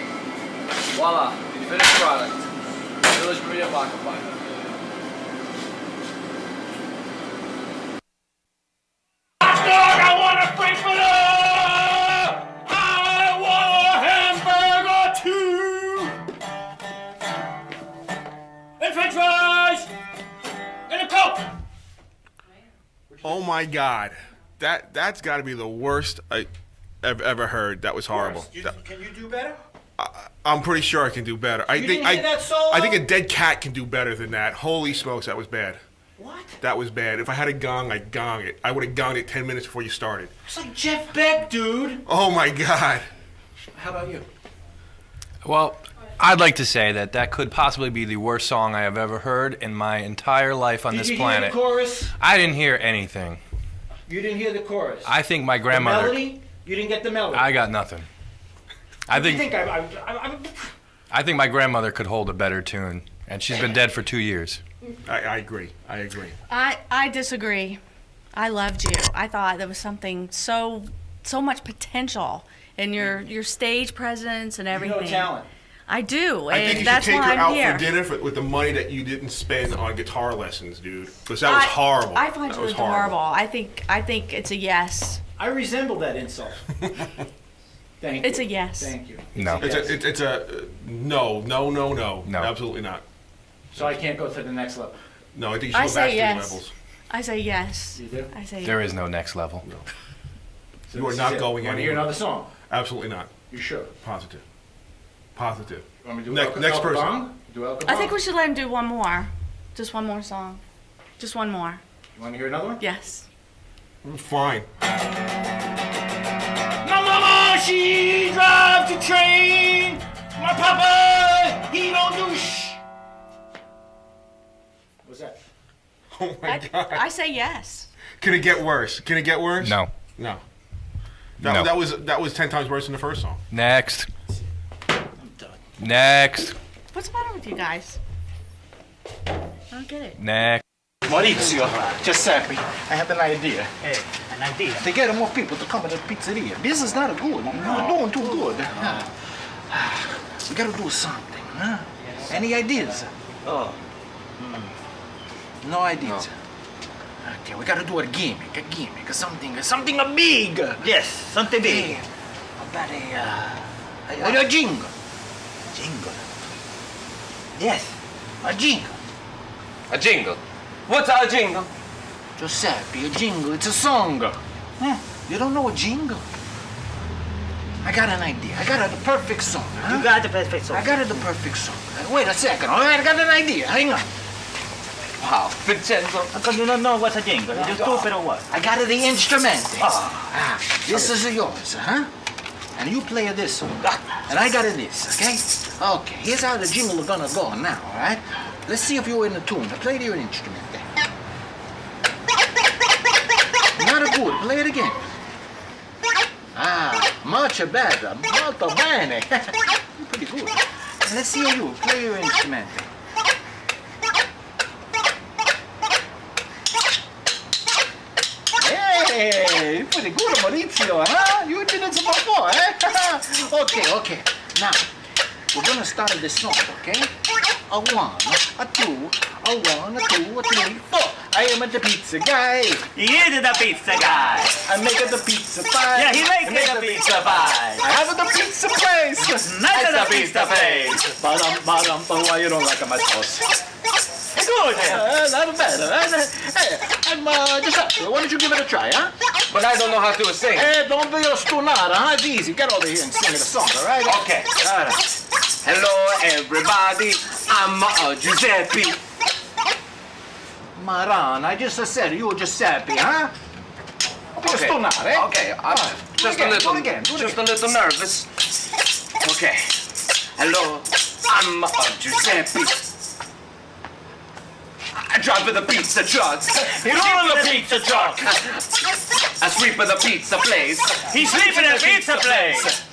[SPEAKER 14] Voila, the finished product. Village Maria vodka pie.
[SPEAKER 15] Hot dog, I want a frankfurter! I want a hamburger too! And french fries! And a Coke!
[SPEAKER 4] Oh my God, that's got to be the worst I've ever heard. That was horrible.
[SPEAKER 2] Can you do better?
[SPEAKER 4] I'm pretty sure I can do better. I
[SPEAKER 2] didn't hear that solo?
[SPEAKER 4] I think a dead cat can do better than that. Holy smokes, that was bad.
[SPEAKER 2] What?
[SPEAKER 4] That was bad. If I had a gong, I'd gong it. I would have gonged it 10 minutes before you started.
[SPEAKER 2] It's like Jeff Beck, dude.
[SPEAKER 4] Oh my God.
[SPEAKER 2] How about you?
[SPEAKER 6] Well, I'd like to say that could possibly be the worst song I have ever heard in my entire life on this planet.
[SPEAKER 2] Did you hear the chorus?
[SPEAKER 6] I didn't hear anything.
[SPEAKER 2] You didn't hear the chorus?
[SPEAKER 6] I think my grandmother...
[SPEAKER 2] The melody? You didn't get the melody?
[SPEAKER 6] I got nothing. I think my grandmother could hold a better tune, and she's been dead for 2 years.
[SPEAKER 4] I agree.
[SPEAKER 3] I disagree. I loved you. I thought there was something so much potential in your stage presence and everything.
[SPEAKER 2] You know talent.
[SPEAKER 3] I do,
[SPEAKER 4] I think
[SPEAKER 3] and
[SPEAKER 4] you
[SPEAKER 3] that's
[SPEAKER 4] should take
[SPEAKER 3] why
[SPEAKER 4] her
[SPEAKER 3] I'm
[SPEAKER 4] out
[SPEAKER 3] here.
[SPEAKER 4] for dinner with the money that you didn't spend on guitar lessons, dude. Because that was horrible.
[SPEAKER 3] I find
[SPEAKER 4] that
[SPEAKER 3] you
[SPEAKER 4] was
[SPEAKER 3] adorable. I think it's a yes.
[SPEAKER 2] I resemble that insult. Thank you.
[SPEAKER 3] It's a yes.
[SPEAKER 2] Thank you.
[SPEAKER 6] No.
[SPEAKER 4] It's a no. Absolutely not.
[SPEAKER 2] So I can't go to the next level.
[SPEAKER 4] No, I think you should go back 3 levels.
[SPEAKER 3] I say yes.
[SPEAKER 2] You do?
[SPEAKER 3] I say
[SPEAKER 6] There
[SPEAKER 3] yes.
[SPEAKER 6] is no next level.
[SPEAKER 4] No.
[SPEAKER 2] So
[SPEAKER 4] You are
[SPEAKER 2] this
[SPEAKER 4] not
[SPEAKER 2] is it.
[SPEAKER 4] going
[SPEAKER 2] Want to
[SPEAKER 4] anywhere.
[SPEAKER 2] hear another song?
[SPEAKER 4] Absolutely not.
[SPEAKER 2] You sure?
[SPEAKER 4] Positive.
[SPEAKER 2] You want me to do
[SPEAKER 4] Next
[SPEAKER 2] El
[SPEAKER 4] person.
[SPEAKER 2] Capone? Do El Capone?
[SPEAKER 3] I think we should let him do one more. Just one more song. Just one more.
[SPEAKER 2] You want to hear another one?
[SPEAKER 3] Yes.
[SPEAKER 4] Fine.
[SPEAKER 15] My mama, she drives the train. My papa, he don't do
[SPEAKER 2] What's that?
[SPEAKER 4] Oh my God.
[SPEAKER 3] I say yes.
[SPEAKER 4] Can it get worse?
[SPEAKER 6] No.
[SPEAKER 4] No.
[SPEAKER 6] No.
[SPEAKER 4] That was 10 times worse than the first song.
[SPEAKER 6] Next. Next.
[SPEAKER 3] What's the matter with you guys? I don't get it.
[SPEAKER 6] Next.
[SPEAKER 16] Maurizio, Giuseppe, I had an idea. Hey, an idea? To get more people to come to the pizzeria. Business not good. Not doing too good. We gotta do something, huh? Any ideas? Oh. No ideas. No. Okay, we gotta do a gimmick, something big. Yes, something big. How about a jingle? Jingle? Yes, a jingle.
[SPEAKER 17] A jingle? What's a jingle?
[SPEAKER 16] Giuseppe, a jingle, it's a song. You don't know a jingle? I got an idea. I got the perfect song. Huh?
[SPEAKER 10] You got the perfect song.
[SPEAKER 16] I got the perfect song. Wait a second. All right, I got an idea. Hang on. Wow, Vincenzo.
[SPEAKER 10] How come you don't know what's a jingle? You stupid or what?
[SPEAKER 16] I got the instrument. This is yours, huh? And you play this song. And I got this, okay? Okay, here's how the jingle is gonna go now, all right? Let's see if you're in the tune. Play your instrument then. Not good. Play it again. Much better. Molto bene. Pretty good. And let's see you. Play your instrument. Hey, pretty good, Maurizio, huh? You did it before, eh? Okay. Now, we're gonna start this song, okay? A 1, a 2, a 1, a 2, a 3, 4. I am the pizza guy.
[SPEAKER 10] He is the pizza guy.
[SPEAKER 16] I make the pizza pie.
[SPEAKER 10] Yeah, he makes the pizza pie.
[SPEAKER 16] I have the pizza place.
[SPEAKER 10] Nice the pizza place.
[SPEAKER 16] Badum, why you don't like my sauce?
[SPEAKER 10] Good.
[SPEAKER 16] Not bad. Hey, I'm Giuseppe. Why don't you give it a try, huh?
[SPEAKER 17] But I don't know how to sing.
[SPEAKER 16] Hey, don't be a stunada, huh? It's easy. Get over here and sing the song, all right?
[SPEAKER 17] Okay.
[SPEAKER 16] All right.
[SPEAKER 17] Hello, everybody. I'm Giuseppe.
[SPEAKER 16] Maran, I just said you Giuseppe, huh?
[SPEAKER 17] Okay. Okay, I'm just a little nervous. Okay. Hello, I'm Giuseppe. I drive with a pizza truck.
[SPEAKER 10] He runs the pizza truck.
[SPEAKER 17] I sweep with a pizza place.
[SPEAKER 10] He's sleeping in a pizza place.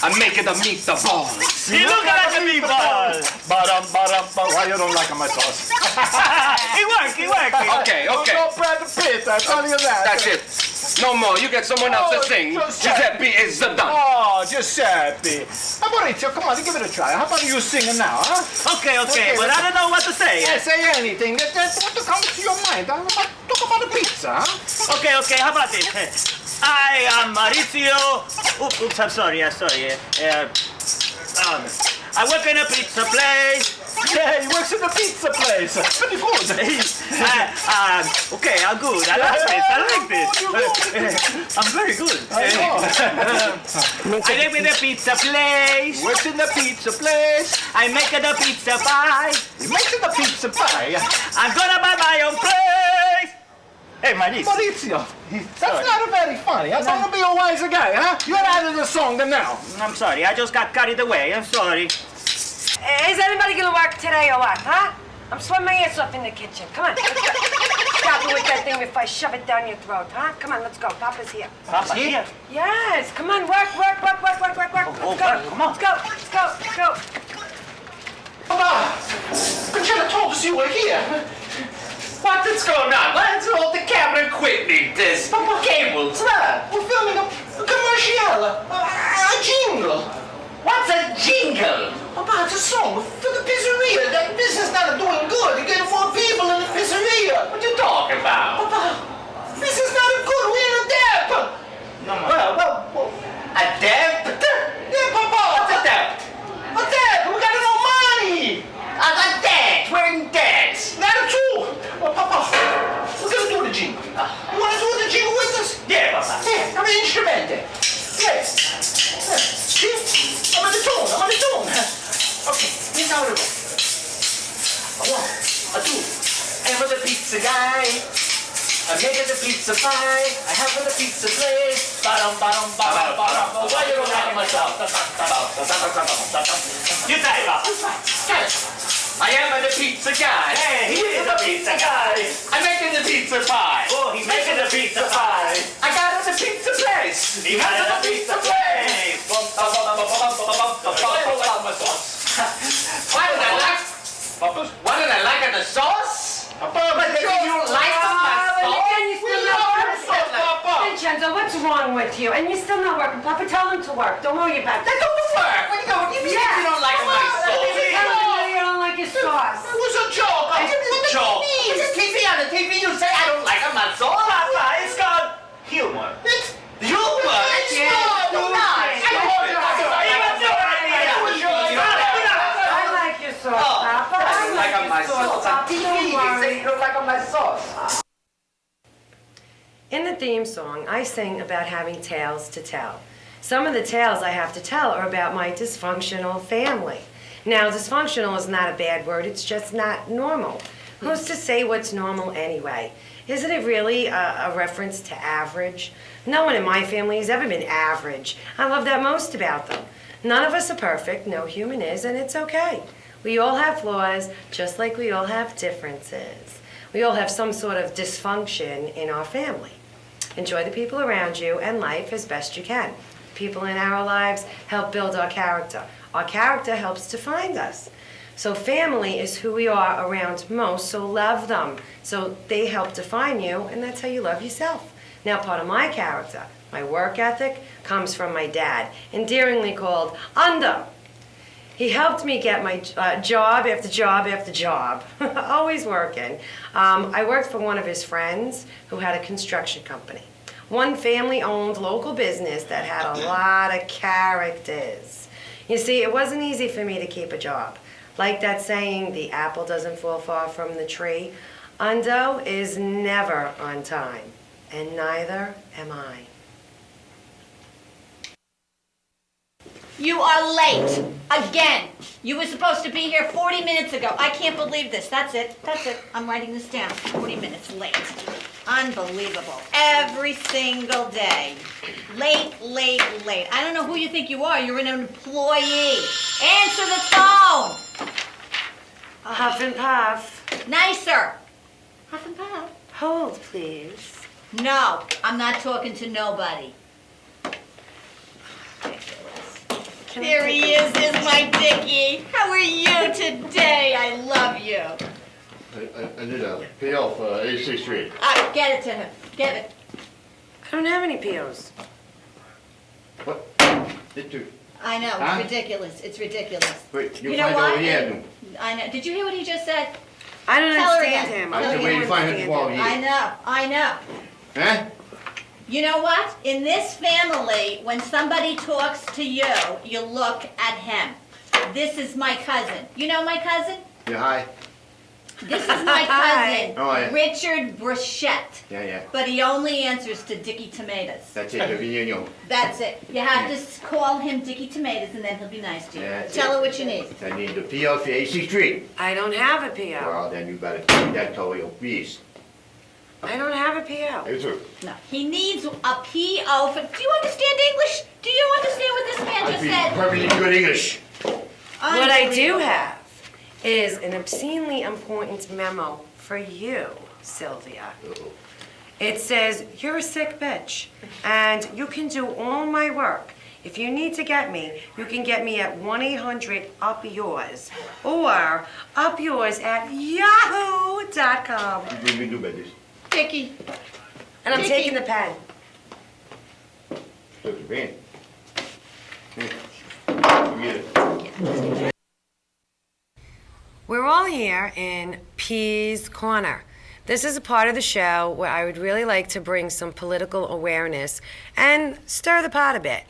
[SPEAKER 17] I'm making the meatballs.
[SPEAKER 10] He looking like a meatball.
[SPEAKER 16] Badum, why you don't like my sauce?
[SPEAKER 10] He work.
[SPEAKER 17] Okay.
[SPEAKER 16] Don't Brad Pitt, I tell you that.
[SPEAKER 17] That's it. No more. You get someone else to sing. Giuseppe is done.
[SPEAKER 16] Oh, Giuseppe. Maurizio, come on, give it a try. How about you singing now, huh?
[SPEAKER 10] Okay, but I don't know what to say.
[SPEAKER 16] Yeah, say anything. What comes to your mind? Talk about the pizza, huh?
[SPEAKER 10] Okay, how about this? I am Maurizio. Oops, I'm sorry. I work in a pizza place.
[SPEAKER 16] Yeah, he works in the pizza place. Pretty good. Okay, I'm good. I like this. I'm very good. I live in the pizza place.
[SPEAKER 2] Works in the pizza place.
[SPEAKER 16] I make the pizza pie.
[SPEAKER 2] He makes the pizza pie.
[SPEAKER 16] I'm gonna buy my own place. Hey,
[SPEAKER 2] Maurizio, that's not very funny. I thought you'd be a wiser guy, huh? You're out of the song now.
[SPEAKER 16] I'm sorry, I just got carried away. I'm sorry.
[SPEAKER 1] Is anybody gonna work today or what, huh? I'm sweating my ass off in the kitchen. Come on. Stop it with that thing before I shove it down your throat, huh? Come on, let's go. Papa's here.
[SPEAKER 16] Papa's here?
[SPEAKER 1] Yes. Come on, work. Let's go.
[SPEAKER 16] Come on.
[SPEAKER 1] Let's go.
[SPEAKER 2] Papa, I should have told us you were here.
[SPEAKER 17] What's going on? Let's hold the camera equipment. There's cables.
[SPEAKER 2] We're filming a commercial, a jingle.
[SPEAKER 17] What's a jingle?
[SPEAKER 2] Papa, it's a song for the pizzeria. That business not doing good. You're getting more people in the pizzeria.
[SPEAKER 17] What you talking about?
[SPEAKER 2] Papa, this is not good. We're in a debt.
[SPEAKER 16] No,
[SPEAKER 2] Well.
[SPEAKER 17] A debt?
[SPEAKER 2] Yeah, Papa.
[SPEAKER 17] What's a debt?
[SPEAKER 2] A debt. We got no money.
[SPEAKER 17] A debt? We're in debt.
[SPEAKER 2] Not true. Well, Papa, we're gonna do the jingle. You wanna do the jingle with us?
[SPEAKER 17] Yeah, Papa.
[SPEAKER 2] Yeah, I'm an instrument. Yes. See? I'm on the tune. Okay, here's how it goes. 1, 2. I'm the pizza guy. I'm making the pizza pie. I have the pizza place. Bottom. Why you don't like myself?
[SPEAKER 16] You say, Papa.
[SPEAKER 17] I am the pizza guy.
[SPEAKER 16] Hey, he is the pizza guy.
[SPEAKER 17] I'm making the pizza pie.
[SPEAKER 16] Oh, he's making the pizza pie.
[SPEAKER 17] I got the pizza place.
[SPEAKER 16] He has the pizza place.
[SPEAKER 17] Why did I like the sauce? But did you like my sauce?
[SPEAKER 1] Vincenzo, what's wrong with you? And you're still not working. Papa, tell him to work. Don't worry about
[SPEAKER 17] Then
[SPEAKER 1] that.
[SPEAKER 17] go to work. What do you mean you don't like my sauce?
[SPEAKER 1] You don't like your sauce.
[SPEAKER 17] It was a joke. I didn't mean joke. On the TV, you say I don't like my sauce.
[SPEAKER 16] Papa, it's called humor.
[SPEAKER 17] It's humor. It's
[SPEAKER 1] I like your sauce, Papa. I like
[SPEAKER 17] my
[SPEAKER 1] your sauce,
[SPEAKER 17] sauce. On
[SPEAKER 1] Papa.
[SPEAKER 17] TV,
[SPEAKER 1] Don't
[SPEAKER 17] you
[SPEAKER 1] worry.
[SPEAKER 17] say you don't like my sauce.
[SPEAKER 1] In the theme song, I sing about having tales to tell. Some of the tales I have to tell are about my dysfunctional family. Now, dysfunctional is not a bad word, it's just not normal. Who's to say what's normal anyway? Isn't it really a reference to average? No one in my family has ever been average. I love that most about them. None of us are perfect, no human is, and it's okay. We all have flaws, just like we all have differences. We all have some sort of dysfunction in our family. Enjoy the people around you and life as best you can. People in our lives help build our character. Our character helps define us. So family is who we are around most, so love them. So they help define you, and that's how you love yourself. Now, part of my character, my work ethic, comes from my dad, endearingly called Ando. He helped me get my job after job after job, always working. I worked for one of his friends who had a construction company. One family-owned local business that had a lot of characters. You see, it wasn't easy for me to keep a job. Like that saying, the apple doesn't fall far from the tree. Ando is never on time, and neither am I.
[SPEAKER 8] You are late. Again. You were supposed to be here 40 minutes ago. I can't believe this. That's it. I'm writing this down. 40 minutes late. Unbelievable. Every single day. Late. I don't know who you think you are. You're an employee. Answer the phone.
[SPEAKER 1] Huff and puff.
[SPEAKER 8] Nicer. Huff and puff.
[SPEAKER 1] Hold, please.
[SPEAKER 8] No, I'm not talking to nobody. There he is, my Dickie. How are you today? I love you.
[SPEAKER 12] I need a PO for 86th Street.
[SPEAKER 8] Get it to him. Get it.
[SPEAKER 1] I don't have any POs.
[SPEAKER 12] What? Did you?
[SPEAKER 8] I know,
[SPEAKER 12] Huh?
[SPEAKER 8] it's ridiculous. It's ridiculous.
[SPEAKER 12] Wait,
[SPEAKER 8] You
[SPEAKER 12] you
[SPEAKER 8] know
[SPEAKER 12] find
[SPEAKER 8] what?
[SPEAKER 12] over here.
[SPEAKER 8] I know. Did you hear what he just said?
[SPEAKER 1] I don't
[SPEAKER 8] Tell her
[SPEAKER 1] understand
[SPEAKER 8] again.
[SPEAKER 1] him.
[SPEAKER 12] I
[SPEAKER 8] Tell
[SPEAKER 12] said,
[SPEAKER 8] her
[SPEAKER 12] where you
[SPEAKER 8] again.
[SPEAKER 12] find it while here?
[SPEAKER 8] I know.
[SPEAKER 12] Huh?
[SPEAKER 8] You know what? In this family, when somebody talks to you, you look at him. This is my cousin. You know my cousin?
[SPEAKER 11] Yeah, hi.
[SPEAKER 8] This is my cousin,
[SPEAKER 11] Oh, yeah.
[SPEAKER 8] Richard Bruchette.
[SPEAKER 11] Yeah.
[SPEAKER 8] But he only answers to Dickie Tomatoes.
[SPEAKER 11] That's it, Millennium.
[SPEAKER 8] That's it. You have to call him Dickie Tomatoes and then he'll be nice to you.
[SPEAKER 11] That's
[SPEAKER 8] Tell
[SPEAKER 11] it.
[SPEAKER 8] her what you need.
[SPEAKER 11] I need the PO for AC Street.
[SPEAKER 1] I don't have a PO.
[SPEAKER 11] Well, then you better take that to your please.
[SPEAKER 1] I don't have a PO.
[SPEAKER 11] It's true.
[SPEAKER 8] No, he needs a PO for. Do you understand English? Do you understand what this man just said?
[SPEAKER 11] Perfectly good English.
[SPEAKER 1] What I do have is an obscenely important memo for you, Sylvia. It says, you're a sick bitch, and you can do all my work. If you need to get me, you can get me at 1-800-UP-YOURS or upyours@yahoo.com.
[SPEAKER 11] You can do better.
[SPEAKER 8] Dickie.
[SPEAKER 1] And I'm
[SPEAKER 8] Dickie.
[SPEAKER 1] taking the pen.
[SPEAKER 11] Took the pen. Here. Get it.
[SPEAKER 1] We're all here in P's Corner. This is a part of the show where I would really like to bring some political awareness and stir the pot a bit.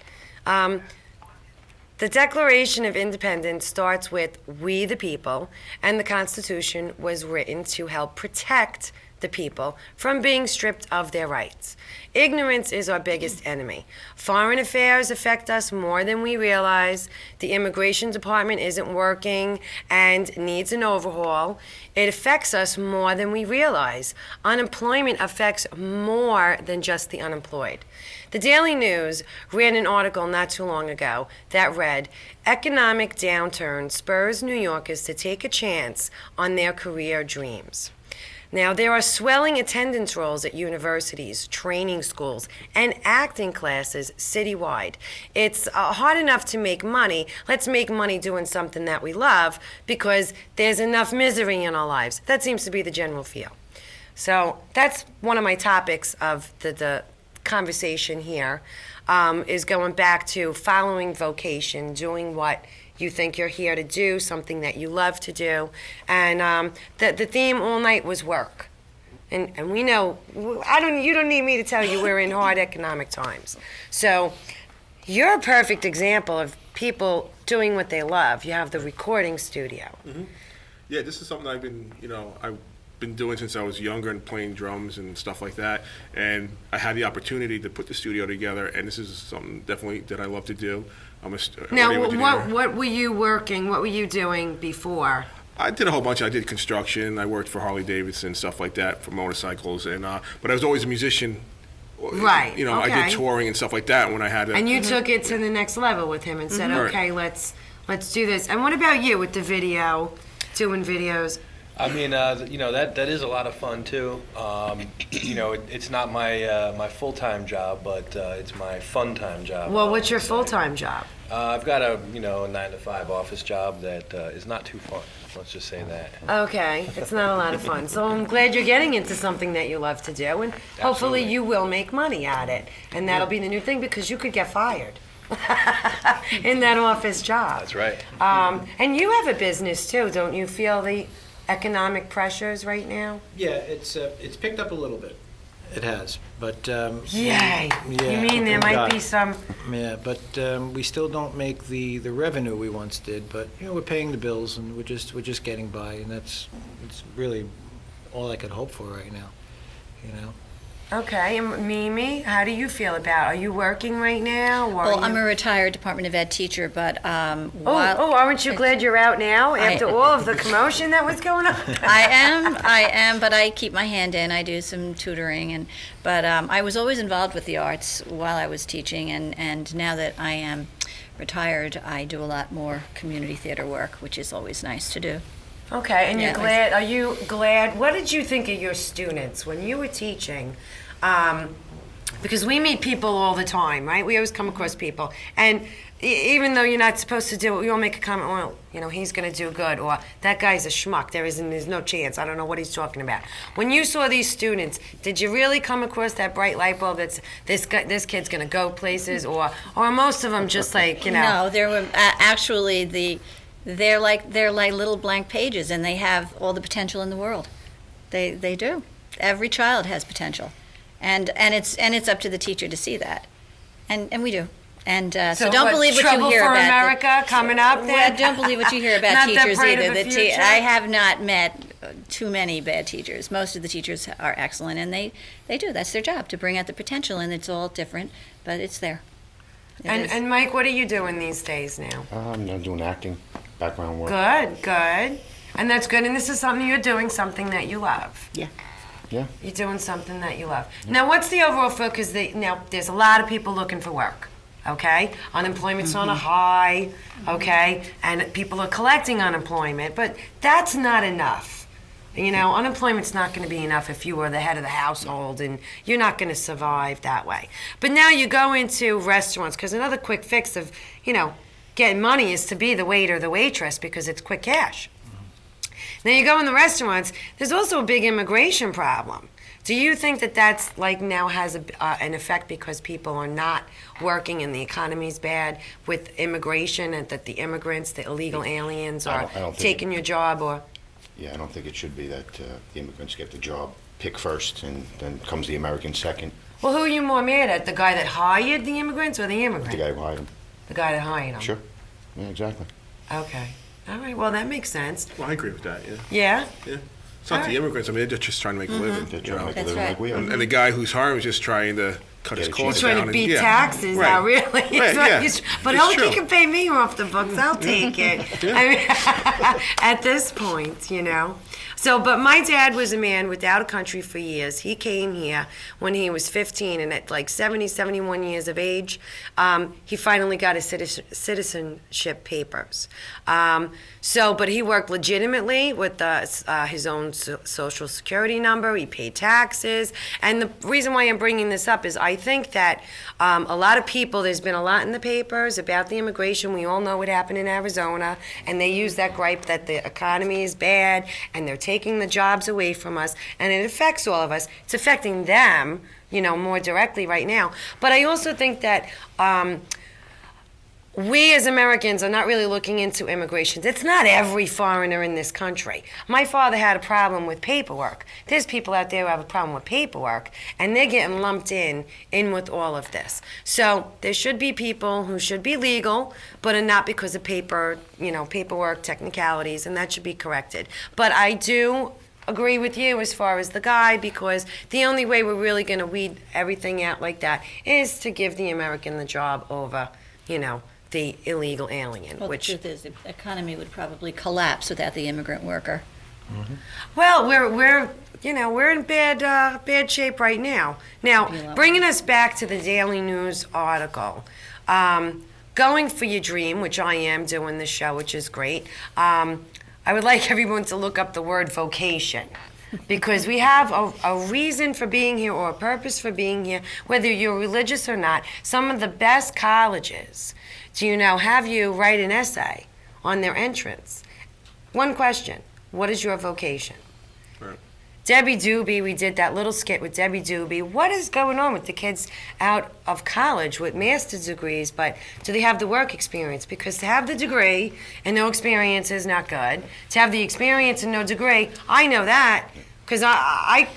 [SPEAKER 1] The Declaration of Independence starts with "We the people," and the Constitution was written to help protect the people from being stripped of their rights. Ignorance is our biggest enemy. Foreign affairs affect us more than we realize. The immigration department isn't working and needs an overhaul. It affects us more than we realize. Unemployment affects more than just the unemployed. The Daily News ran an article not too long ago that read, "Economic downturn spurs New Yorkers to take a chance on their career dreams." Now, there are swelling attendance rolls at universities, training schools, and acting classes citywide. It's hard enough to make money. Let's make money doing something that we love because there's enough misery in our lives. That seems to be the general feel. So that's one of my topics of the conversation here, is going back to following vocation, doing what you think you're here to do, something that you love to do. And the theme all night was work. And we know, you don't need me to tell you we're in hard economic times. So you're a perfect example of people doing what they love. You have the recording studio.
[SPEAKER 4] Mm-hmm. Yeah, this is something I've been doing since I was younger and playing drums and stuff like that. And I had the opportunity to put the studio together, and this is something definitely that I love to do. I'm a
[SPEAKER 1] Now,
[SPEAKER 4] audio engineer.
[SPEAKER 1] what were you what were you doing before?
[SPEAKER 4] I did a whole bunch. I did construction. I worked for Harley Davidson, stuff like that, for motorcycles. And but I was always a musician.
[SPEAKER 1] Right.
[SPEAKER 4] You know,
[SPEAKER 1] okay.
[SPEAKER 4] I did touring and stuff like that when I had.
[SPEAKER 1] And you took it to the next level with him and said, "Okay, let's do this." And what about you with the video, doing videos?
[SPEAKER 6] I mean, that is a lot of fun too. It's not my full-time job, but it's my fun-time job.
[SPEAKER 1] Well, what's your full-time job?
[SPEAKER 6] I've got a 9-to-5 office job that is not too fun. Let's just say that.
[SPEAKER 1] Okay, it's not a lot of fun. So I'm glad you're getting into something that you love to do, and hopefully you will make money at it, and that'll be the new thing because you could get fired in that office job.
[SPEAKER 6] That's right.
[SPEAKER 1] And you have a business too, don't you feel the economic pressures right now?
[SPEAKER 18] Yeah, it's picked up a little bit. It has, but
[SPEAKER 1] Yay! You mean there might be some?
[SPEAKER 18] Yeah, but we still don't make the revenue we once did. But we're paying the bills, and we're just getting by, and it's really all I could hope for right now.
[SPEAKER 1] Okay, and Mimi, how do you feel about? Are you working right now? Or
[SPEAKER 13] Well, I'm a retired Department of Ed teacher, but
[SPEAKER 1] aren't you glad you're out now after all of the commotion that was going on?
[SPEAKER 13] I am, but I keep my hand in. I do some tutoring, but I was always involved with the arts while I was teaching, and now that I am retired, I do a lot more community theater work, which is always nice to do.
[SPEAKER 1] Okay, and you're glad. Are you glad? What did you think of your students when you were teaching? Because we meet people all the time, right? We always come across people, and even though you're not supposed to do it, we all make a comment. Well, he's going to do good, or that guy's a schmuck. There's no chance. I don't know what he's talking about. When you saw these students, did you really come across that bright light bulb that's this kid's going to go places, or most of them just like
[SPEAKER 13] No, there were actually They're like little blank pages, and they have all the potential in the world. They do. Every child has potential, and it's up to the teacher to see that, and we do. And
[SPEAKER 1] So
[SPEAKER 13] don't
[SPEAKER 1] what,
[SPEAKER 13] believe what you
[SPEAKER 1] Trouble
[SPEAKER 13] hear
[SPEAKER 1] for
[SPEAKER 13] about
[SPEAKER 1] America coming up
[SPEAKER 13] Well,
[SPEAKER 1] then?
[SPEAKER 13] don't believe what you hear about
[SPEAKER 1] Not that
[SPEAKER 13] teachers
[SPEAKER 1] bright of
[SPEAKER 13] either.
[SPEAKER 1] a future?
[SPEAKER 13] I have not met too many bad teachers. Most of the teachers are excellent, and they do. That's their job, to bring out the potential, and it's all different, but it's there. It is.
[SPEAKER 1] And Mike, what are you doing these days now?
[SPEAKER 11] I'm doing acting, background work.
[SPEAKER 1] Good. And that's good. And this is something you're doing, something that you love.
[SPEAKER 11] Yeah.
[SPEAKER 1] You're doing something that you love. Now, what's the overall feel? Because now there's a lot of people looking for work. Okay, unemployment's on a high. Okay, and people are collecting unemployment, but that's not enough. You know, unemployment's not going to be enough if you are the head of the household, and you're not going to survive that way. But now you go into restaurants, because another quick fix of, getting money is to be the waiter, the waitress, because it's quick cash. Now you go in the restaurants, there's also a big immigration problem. Do you think that that's now has an effect because people are not working and the economy's bad with immigration, and that the immigrants, the illegal aliens are
[SPEAKER 11] I don't think
[SPEAKER 1] taking your job? Or
[SPEAKER 11] Yeah, I don't think it should be that the immigrants get the job, pick first, and then comes the American second.
[SPEAKER 1] Well, who are you more mad at, the guy that hired the immigrants or the immigrant?
[SPEAKER 11] The guy who hired them.
[SPEAKER 1] The guy that hired them.
[SPEAKER 11] Sure. Yeah, exactly.
[SPEAKER 1] Okay. All right. Well, that makes sense.
[SPEAKER 4] Well, I agree with that, yeah.
[SPEAKER 1] Yeah?
[SPEAKER 4] Yeah. It's not the immigrants. I mean, they're just trying to make a living.
[SPEAKER 11] They're trying to make a
[SPEAKER 1] That's
[SPEAKER 11] living
[SPEAKER 1] right.
[SPEAKER 11] like we are.
[SPEAKER 4] And the guy who's hiring is just trying to cut his
[SPEAKER 11] Get a
[SPEAKER 4] costs
[SPEAKER 1] He's
[SPEAKER 4] down.
[SPEAKER 1] trying to beat
[SPEAKER 4] yeah.
[SPEAKER 1] taxes now, really.
[SPEAKER 4] Right, yeah.
[SPEAKER 1] But
[SPEAKER 4] It's
[SPEAKER 1] he
[SPEAKER 4] true.
[SPEAKER 1] can pay me off the books. I'll take it. I mean, at this point, So, but my dad was a man without a country for years. He came here when he was 15, and at 70, 71 years of age, he finally got his citizenship papers. But he worked legitimately with his own social security number. He paid taxes. And the reason why I'm bringing this up is I think that a lot of people, there's been a lot in the papers about the immigration. We all know what happened in Arizona, and they use that gripe that the economy is bad and they're taking the jobs away from us, and it affects all of us. It's affecting them, more directly right now. But I also think that we as Americans are not really looking into immigration. It's not every foreigner in this country. My father had a problem with paperwork. There's people out there who have a problem with paperwork, and they're getting lumped in with all of this. So there should be people who should be legal, but are not because of paperwork, technicalities, and that should be corrected. But I do agree with you as far as the guy, because the only way we're really going to weed everything out like that is to give the American the job over, the illegal alien.
[SPEAKER 13] Well, the truth is, the economy would probably collapse without the immigrant worker.
[SPEAKER 1] Well, we're in bad shape right now. Now, bringing us back to the Daily News article, going for your dream, which I am doing this show, which is great. I would like everyone to look up the word vocation, because we have a reason for being here or a purpose for being here, whether you're religious or not. Some of the best colleges, have you write an essay on their entrance. One question: what is your vocation?
[SPEAKER 4] Right.
[SPEAKER 1] Debbie Doobie, we did that little skit with Debbie Doobie. What is going on with the kids out of college with master's degrees, but do they have the work experience? Because to have the degree and no experience is not good. To have the experience and no degree, I know that, because I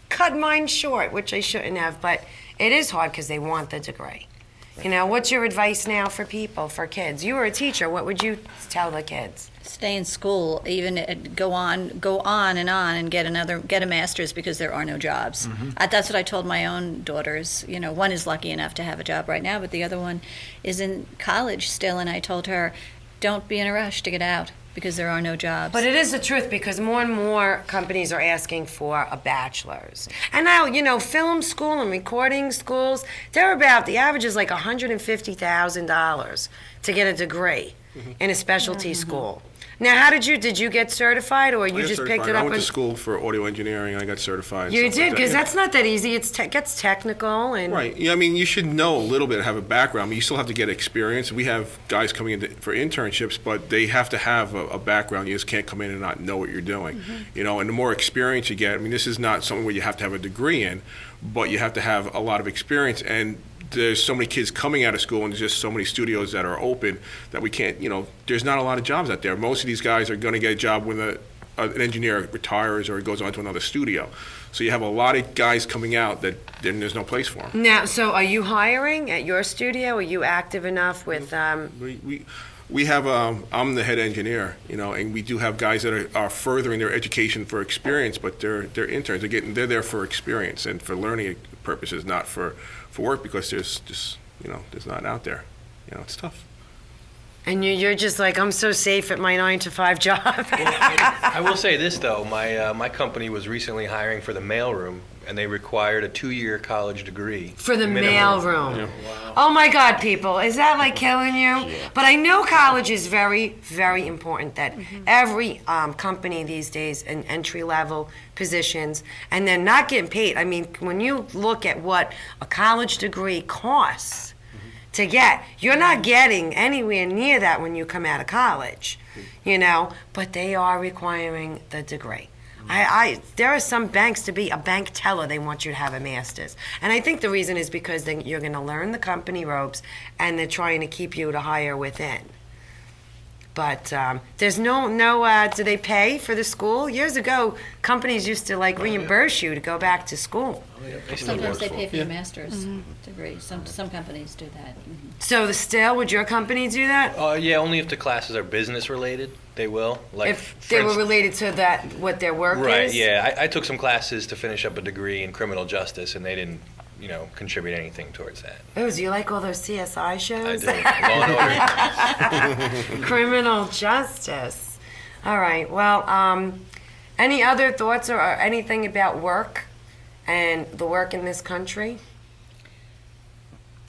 [SPEAKER 1] cut mine short, which I shouldn't have, but it is hard because they want the degree. What's your advice now for people, for kids? You were a teacher. What would you tell the kids?
[SPEAKER 13] Stay in school, even go on and get a master's, because there are no jobs. That's what I told my own daughters. One is lucky enough to have a job right now, but the other one is in college still, and I told her, don't be in a rush to get out, because there are no jobs.
[SPEAKER 1] But it is the truth, because more and more companies are asking for a bachelor's. And now, film school and recording schools, the average is like $150,000 to get a degree in a specialty school. Now, did you get certified, or you just picked it up?
[SPEAKER 4] I went to school for audio engineering, and I got certified.
[SPEAKER 1] You did, because that's not that easy. It gets technical. And
[SPEAKER 4] right. Yeah, I mean, you should know a little bit, have a background, but you still have to get experience. We have guys coming in for internships, but they have to have a background. You just can't come in and not know what you're doing. And the more experience you get, I mean, this is not something where you have to have a degree in, but you have to have a lot of experience. And there's so many kids coming out of school, and there's just so many studios that are open that we can't, there's not a lot of jobs out there. Most of these guys are going to get a job when an engineer retires or goes on to another studio. So you have a lot of guys coming out that then there's no place for them.
[SPEAKER 1] Now, so are you hiring at your studio? Are you active enough with?
[SPEAKER 4] We have, I'm the head engineer, and we do have guys that are furthering their education for experience, but they're interns. They're there for experience and for learning purposes, not for work, because there's just, there's not out there. It's tough.
[SPEAKER 1] And you're just like, I'm so safe at my 9-to-5 job.
[SPEAKER 6] I will say this though, my company was recently hiring for the mailroom, and they required a 2-year college degree.
[SPEAKER 1] For the
[SPEAKER 6] minimum.
[SPEAKER 1] mailroom.
[SPEAKER 6] Yeah. Wow.
[SPEAKER 1] Oh my God, people, is that like killing you? Yeah. But I know college is very, very important. That every company these days in entry-level positions, and they're not getting paid. I mean, when you look at what a college degree costs to get, you're not getting anywhere near that when you come out of college, but they are requiring the degree. There are some banks, to be a bank teller, they want you to have a master's. And I think the reason is because then you're going to learn the company ropes, and they're trying to keep you to hire within. But there's no do they pay for the school? Years ago, companies used to reimburse you to go back to school.
[SPEAKER 13] Sometimes they pay for your master's degree. Some companies do that.
[SPEAKER 1] So still, would your company do that?
[SPEAKER 6] Yeah, only if the classes are business related, they will.
[SPEAKER 1] If they were related to what their work is?
[SPEAKER 6] Right, yeah. I took some classes to finish up a degree in criminal justice, and they didn't, contribute anything towards that.
[SPEAKER 1] Oh, do you like all those CSI shows?
[SPEAKER 6] I do. Law and Order.
[SPEAKER 1] Criminal justice. All right. Well, any other thoughts or anything about work and the work in this country?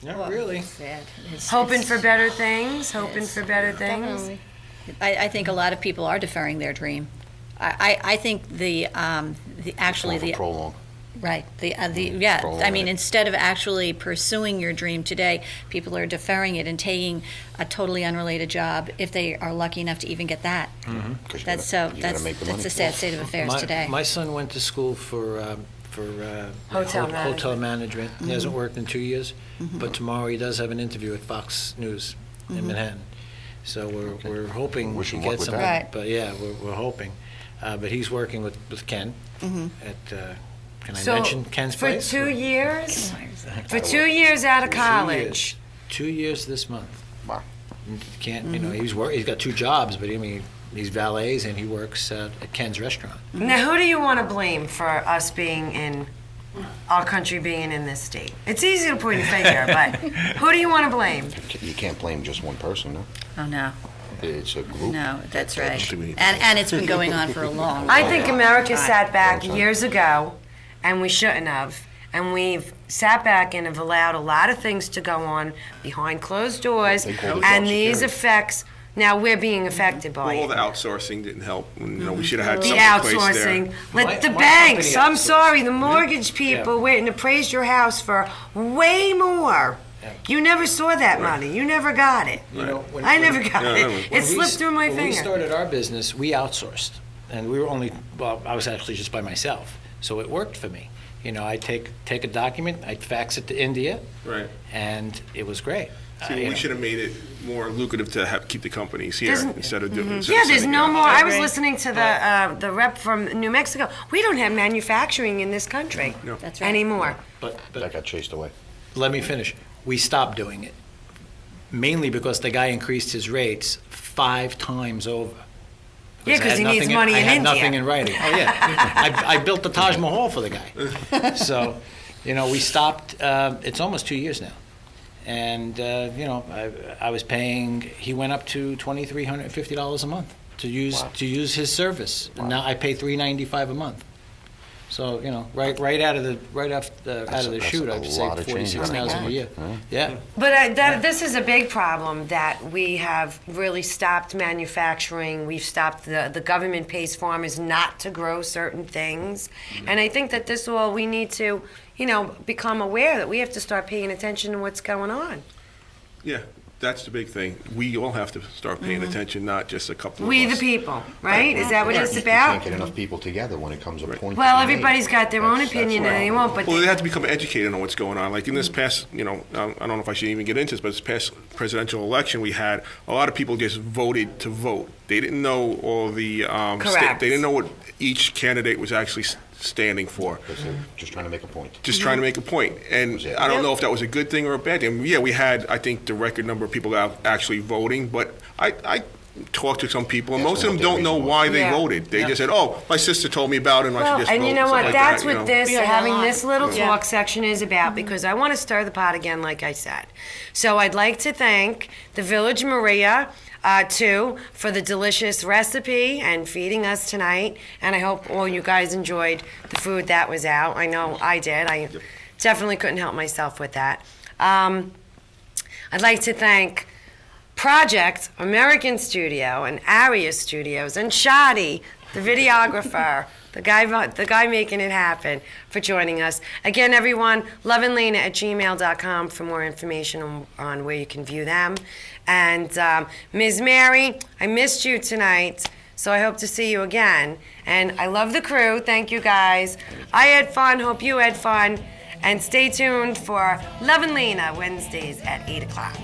[SPEAKER 18] Not really.
[SPEAKER 1] Hoping for better things.
[SPEAKER 13] Definitely. I think a lot of people are deferring their dream. I think
[SPEAKER 11] prolong.
[SPEAKER 13] Right. I mean, instead of actually pursuing your dream today, people are deferring it and taking a totally unrelated job if they are lucky enough to even get that. That's the sad state of affairs today.
[SPEAKER 18] My son went to school for hotel management. He hasn't worked in 2 years, but tomorrow he does have an interview at Fox News in Manhattan. So we're hoping he gets some.
[SPEAKER 13] Right.
[SPEAKER 18] But yeah, we're hoping. But he's working with Ken at. Can I mention Ken's place?
[SPEAKER 1] For 2 years? For 2 years out of college.
[SPEAKER 18] 2 years this month.
[SPEAKER 11] Wow.
[SPEAKER 18] Can't he's got 2 jobs, but he's valets and he works at Ken's restaurant.
[SPEAKER 1] Now, who do you want to blame for us being in our country being in this state? It's easy to point a finger, but who do you want to blame?
[SPEAKER 11] You can't blame just one person, no?
[SPEAKER 13] Oh no.
[SPEAKER 11] It's a group.
[SPEAKER 13] No, that's right. And it's been going on for a long time.
[SPEAKER 1] I think America sat back years ago, and we shouldn't have. And we've sat back and have allowed a lot of things to go on behind closed doors, and these effects. Now we're being affected by it.
[SPEAKER 4] All the outsourcing didn't help. We should have had
[SPEAKER 1] the
[SPEAKER 4] something placed
[SPEAKER 1] outsourcing.
[SPEAKER 4] there.
[SPEAKER 1] Let the banks. I'm sorry, the mortgage people went and appraised your house for way more. You never saw that money. You never got it. I never got it. It slipped through my finger.
[SPEAKER 18] When we started our business, we outsourced, and we were I was actually just by myself, so it worked for me. I'd take a document, I'd fax it to India,
[SPEAKER 4] right,
[SPEAKER 18] and it was great.
[SPEAKER 4] See, we should have made it more lucrative to keep the companies here instead of doing.
[SPEAKER 1] There's no more. I was listening to the rep from New Mexico. We don't have manufacturing in this country anymore.
[SPEAKER 18] But
[SPEAKER 11] that got chased away.
[SPEAKER 18] Let me finish. We stopped doing it, mainly because the guy increased his rates 5 times over.
[SPEAKER 1] Yeah, because he needs money in India.
[SPEAKER 18] I had nothing in writing. Oh yeah, I built the Taj Mahal for the guy. So, we stopped. It's almost 2 years now, and I was paying. He went up to $2,350 a month to use his service. Wow. And now I pay $395 a month. So right out of the chute, I've saved $46,000 a year. Yeah.
[SPEAKER 1] But this is a big problem that we have really stopped manufacturing. We've stopped the government pays farmers not to grow certain things, and I think that we need to, become aware that we have to start paying attention to what's going on.
[SPEAKER 4] Yeah. That's the big thing. We all have to start paying attention, not just a couple of
[SPEAKER 1] We
[SPEAKER 4] us.
[SPEAKER 1] the people, right? Is that what it's
[SPEAKER 11] You
[SPEAKER 1] about?
[SPEAKER 11] can't get enough people together when it comes a point.
[SPEAKER 1] Well,
[SPEAKER 11] to be made.
[SPEAKER 1] everybody's got their own opinion and they won't, but
[SPEAKER 4] Well, they have to become educated on what's going on. Like in this past, I don't know if I should even get into this, but this past presidential election, we had a lot of people just voted to vote. They didn't know all the,
[SPEAKER 1] Correct.
[SPEAKER 4] they didn't know what each candidate was actually standing for.
[SPEAKER 11] Because they're just trying to make a point.
[SPEAKER 4] Just trying to make a point. And I don't know if that was a good thing or a bad thing. Yeah, we had, I think, the record number of people out actually voting, but I talked to some people, and most of them don't know why they voted. They just said, oh, my sister told me about it, and I should just vote.
[SPEAKER 1] And you know
[SPEAKER 4] stuff
[SPEAKER 1] what?
[SPEAKER 4] like
[SPEAKER 1] That's
[SPEAKER 4] that,
[SPEAKER 1] what this, having this little
[SPEAKER 3] Yeah.
[SPEAKER 1] talk section is about, because I want to stir the pot again, like I said. So I'd like to thank the Village Maria, too, for the delicious recipe and feeding us tonight. And I hope all you guys enjoyed the food that was out. I know I did. I definitely couldn't help myself with that. I'd like to thank Project American Studio and Aria Studios and Shadi, the videographer, the guy making it happen, for joining us. Again, everyone, lovinleyna@gmail.com for more information on where you can view them. And Ms. Mary, I missed you tonight, so I hope to see you again. And I love the crew. Thank you, guys. I had fun. Hope you had fun. And stay tuned for Lovin Leyna Wednesdays at 8 o'clock.